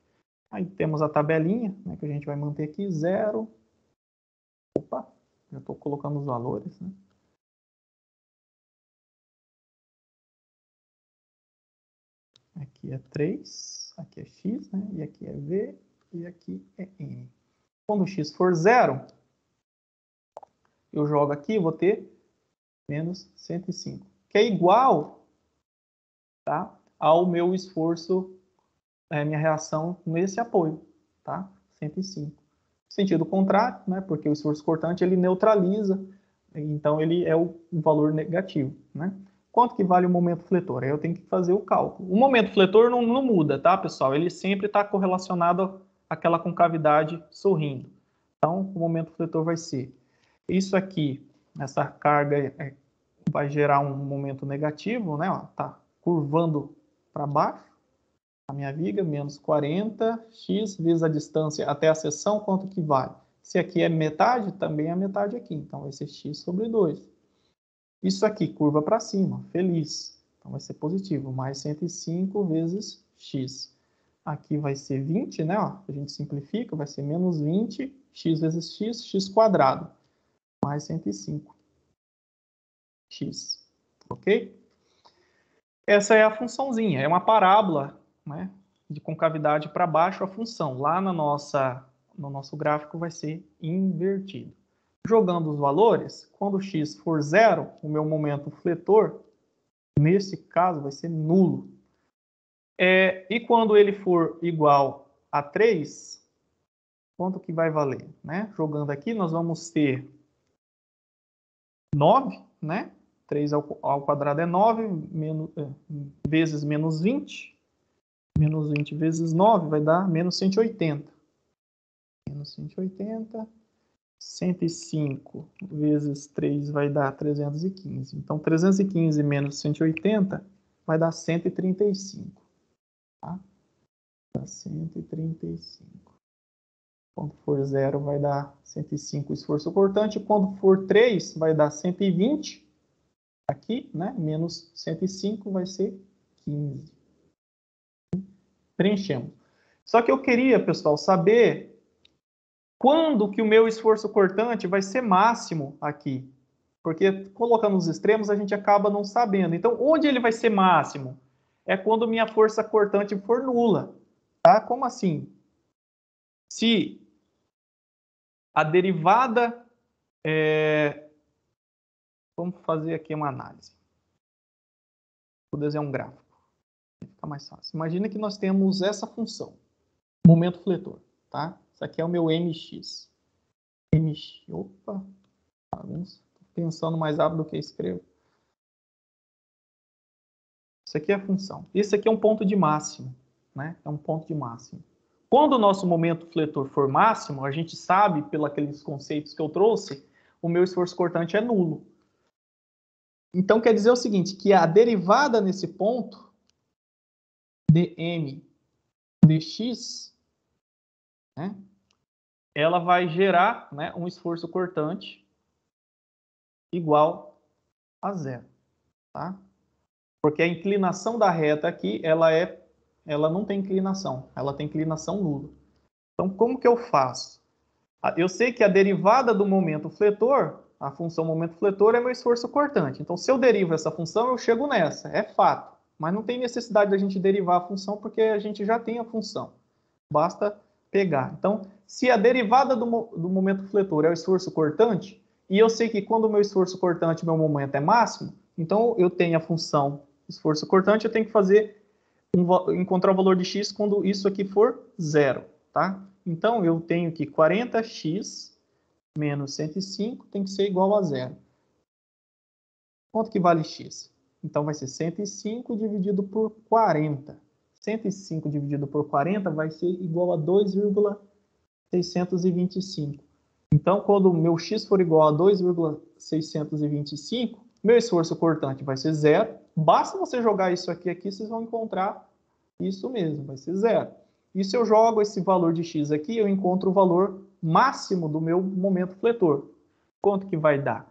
Aí temos a tabelinha, né, que a gente vai manter aqui, 0. Opa, já estou colocando os valores, né? Aqui é 3, aqui é x, né? E aqui é v, e aqui é n. Quando x for 0, eu jogo aqui e vou ter menos 105, que é igual, tá, ao meu esforço, minha reação nesse apoio, tá? 105. Sentido contrário, né? Porque o esforço cortante ele neutraliza, então ele é o valor negativo, né? Quanto que vale o momento fletor? Aí eu tenho que fazer o cálculo. O momento fletor não muda, tá, pessoal? Ele sempre está correlacionado àquela concavidade sorrindo. Então, o momento fletor vai ser isso aqui, essa carga vai gerar um momento negativo, né? Ó, tá curvando para baixo a minha viga, menos 40, x vezes a distância até a seção, quanto que vale? Se aqui é metade, também é metade aqui, então vai ser x sobre 2. Isso aqui, curva para cima, feliz, então vai ser positivo, mais 105 vezes x. Aqui vai ser 20, né? Ó, a gente simplifica, vai ser menos 20, x vezes x, x quadrado, mais 105, x, ok? Essa é a funçãozinha, é uma parábola, né, de concavidade para baixo a função. Lá no nosso gráfico vai ser invertido. Jogando os valores, quando x for 0, o meu momento fletor, nesse caso, vai ser nulo. E quando ele for igual a 3, quanto que vai valer? Né? Jogando aqui, nós vamos ter 9, né? 3 ao quadrado é 9, vezes menos 20. Menos 20 vezes 9 vai dar menos 180. Menos 180. 105 vezes 3 vai dar 315. Então, 315 menos 180 vai dar 135. Tá? Dá 135. Quando for 0 vai dar 105 esforço cortante. Quando for 3 vai dar 120. Aqui, né? Menos 105 vai ser 15. Preenchemos. Só que eu queria, pessoal, saber quando que o meu esforço cortante vai ser máximo aqui. Porque colocando os extremos a gente acaba não sabendo. Então, onde ele vai ser máximo? É quando minha força cortante for nula. Tá? Como assim? Se a derivada Vamos fazer aqui uma análise. Vou desenhar um gráfico. Fica mais fácil. Imagina que nós temos essa função, momento fletor, tá? Isso aqui é o meu mx. Opa, bagunça. Tô pensando mais rápido do que escrevo. Isso aqui é a função. Esse aqui é um ponto de máximo, né? É um ponto de máximo. Quando o nosso momento fletor for máximo, a gente sabe, pelos conceitos que eu trouxe, o meu esforço cortante é nulo. Então, quer dizer o seguinte, que a derivada nesse ponto, dm dx, né, ela vai gerar, né, um esforço cortante igual a zero, tá? Porque a inclinação da reta aqui, ela não tem inclinação, ela tem inclinação nula. Então, como que eu faço? Eu sei que a derivada do momento fletor, a função momento fletor é meu esforço cortante. Então, se eu derivo essa função, eu chego nessa, é fato. Mas não tem necessidade da gente derivar a função, porque a gente já tem a função. Basta pegar. Então, se a derivada do momento fletor é o esforço cortante, e eu sei que quando o meu esforço cortante, meu momento é máximo, então eu tenho a função esforço cortante, eu tenho que fazer encontrar o valor de x quando isso aqui for zero, tá? Então, eu tenho que 40x menos 105 tem que ser igual a zero. Quanto que vale x? Então, vai ser 105 dividido por 40. 105 dividido por 40 vai ser igual a 2,625. Então, quando o meu x for igual a 2,625, meu esforço cortante vai ser zero. Basta você jogar isso aqui, vocês vão encontrar isso mesmo, vai ser zero. E se eu jogo esse valor de x aqui, eu encontro o valor máximo do meu momento fletor. Quanto que vai dar?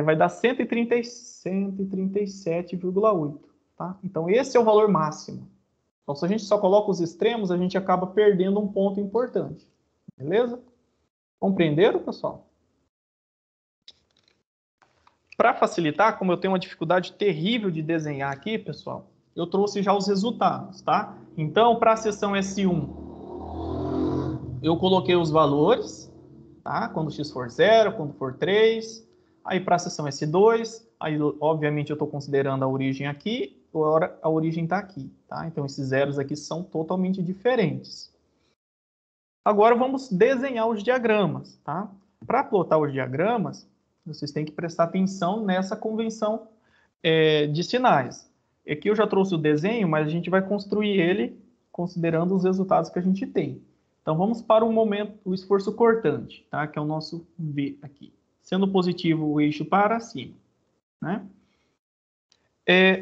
Vai dar 137,8. Tá? Então, esse é o valor máximo. Então, se a gente só coloca os extremos, a gente acaba perdendo um ponto importante. Beleza? Compreenderam, pessoal? Para facilitar, como eu tenho uma dificuldade terrível de desenhar aqui, pessoal, eu trouxe já os resultados, tá? Então, para a seção S1, eu coloquei os valores, tá? Quando x for 0, quando for 3. Aí, para a seção S2, aí, obviamente, eu estou considerando a origem aqui, agora a origem está aqui, tá? Então, esses zeros aqui são totalmente diferentes. Agora, vamos desenhar os diagramas, tá? Para plotar os diagramas, vocês têm que prestar atenção nessa convenção de sinais. Aqui eu já trouxe o desenho, mas a gente vai construir ele considerando os resultados que a gente tem. Então, vamos para o momento, o esforço cortante, tá? Que é o nosso V aqui. Sendo positivo, o eixo para cima, né?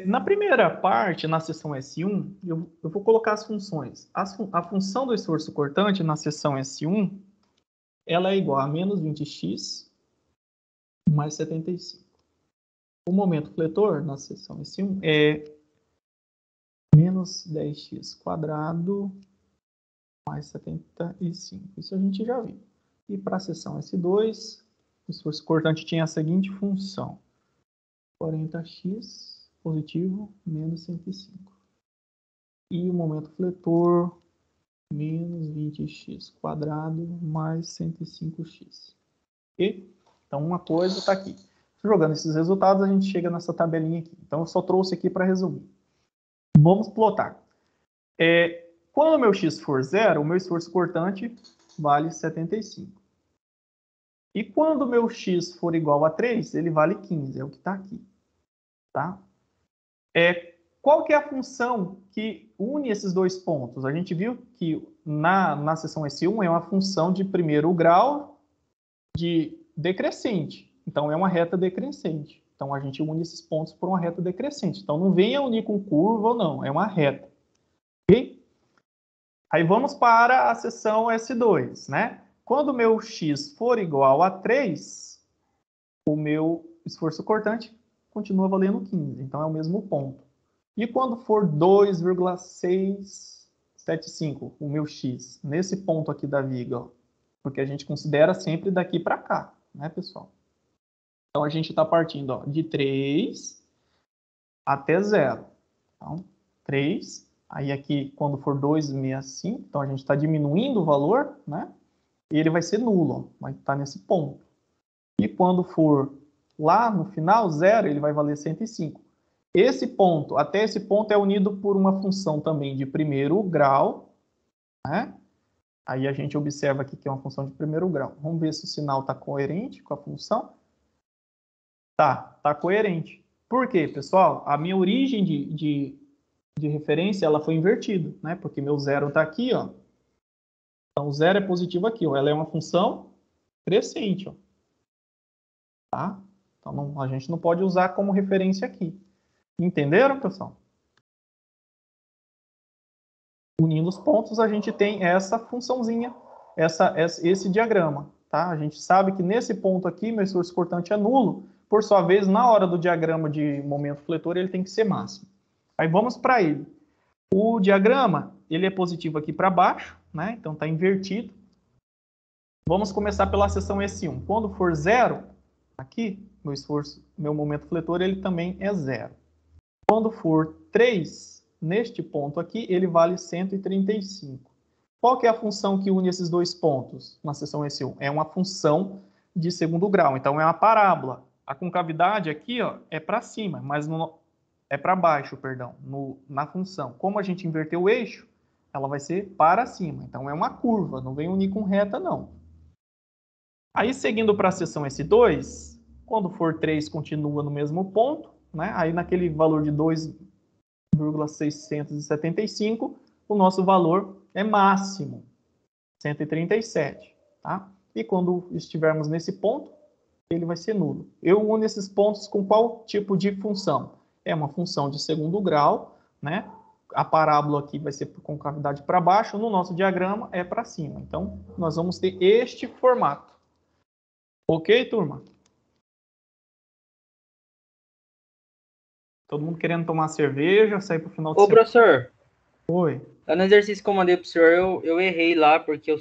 Na primeira parte, na seção S1, eu vou colocar as funções. A função do esforço cortante na seção S1, ela é igual a menos 20x mais 75. O momento fletor na seção S1 é menos 10x quadrado mais 75. Isso a gente já viu. E para a seção S2, o esforço cortante tinha a seguinte função. 40x positivo menos 105. E o momento fletor menos 20x quadrado mais 105x. Ok? Então, uma coisa está aqui. Jogando esses resultados, a gente chega nessa tabelinha aqui. Então, eu só trouxe aqui para resumir. Vamos plotar. Quando o meu x for 0, o meu esforço cortante vale 75. E quando o meu x for igual a 3, ele vale 15, é o que está aqui. Tá? Qual que é a função que une esses dois pontos? A gente viu que na seção S1 é uma função de primeiro grau de decrescente. Então, é uma reta decrescente. Então, a gente une esses pontos por uma reta decrescente. Então, não venha unir com curva ou não, é uma reta. Ok? Aí, vamos para a seção S2, né? Quando o meu x for igual a 3, o meu esforço cortante continua valendo 15. Então, é o mesmo ponto. E quando for 2,675, o meu x, nesse ponto aqui da viga, ó, porque a gente considera sempre daqui para cá, né, pessoal? Então, a gente está partindo ó, de 3 até 0. Então, 3. Aí aqui, quando for 2,65, então a gente está diminuindo o valor, né? E ele vai ser nulo, ó, vai estar nesse ponto. E quando for Lá no final, 0, ele vai valer 105. Esse ponto, até esse ponto, é unido por uma função também de primeiro grau, né? Aí a gente observa aqui que é uma função de primeiro grau. Vamos ver se o sinal está coerente com a função. Tá coerente. Por quê, pessoal? A minha origem de referência ela foi invertida, né? Porque meu 0 está aqui, ó. Então, o 0 é positivo aqui, ó. Ela é uma função crescente, ó. Tá? Então, a gente não pode usar como referência aqui. Entenderam, pessoal? Unindo os pontos, a gente tem essa funçãozinha, esse diagrama, tá? A gente sabe que nesse ponto aqui, meu esforço cortante é nulo. Por sua vez, na hora do diagrama de momento fletor, ele tem que ser máximo. Aí vamos para ele. O diagrama, ele é positivo aqui para baixo, né? Então está invertido. Vamos começar pela seção S1. Quando for 0, aqui, meu momento fletor, ele também é 0. Quando for 3, neste ponto aqui, ele vale 135. Qual que é a função que une esses dois pontos na seção S1? É uma função de segundo grau, então é uma parábola. A concavidade aqui, ó, é para cima, mas é para baixo, perdão, na função. Como a gente inverteu o eixo, ela vai ser para cima. Então é uma curva, não vem unir com reta, não. Aí, seguindo para a seção S2, quando for 3, continua no mesmo ponto, né? Aí, naquele valor de 2,675, o nosso valor é máximo, 137. Tá? E quando estivermos nesse ponto, ele vai ser nulo. Eu uno esses pontos com qual tipo de função? É uma função de segundo grau, né? A parábola aqui vai ser por concavidade para baixo, no nosso diagrama é para cima. Então, nós vamos ter este formato. Ok, turma? Todo mundo querendo tomar cerveja, sair para o final de Ô, semana. professor, Oi. no exercício que eu mandei pro senhor, eu errei lá, porque eu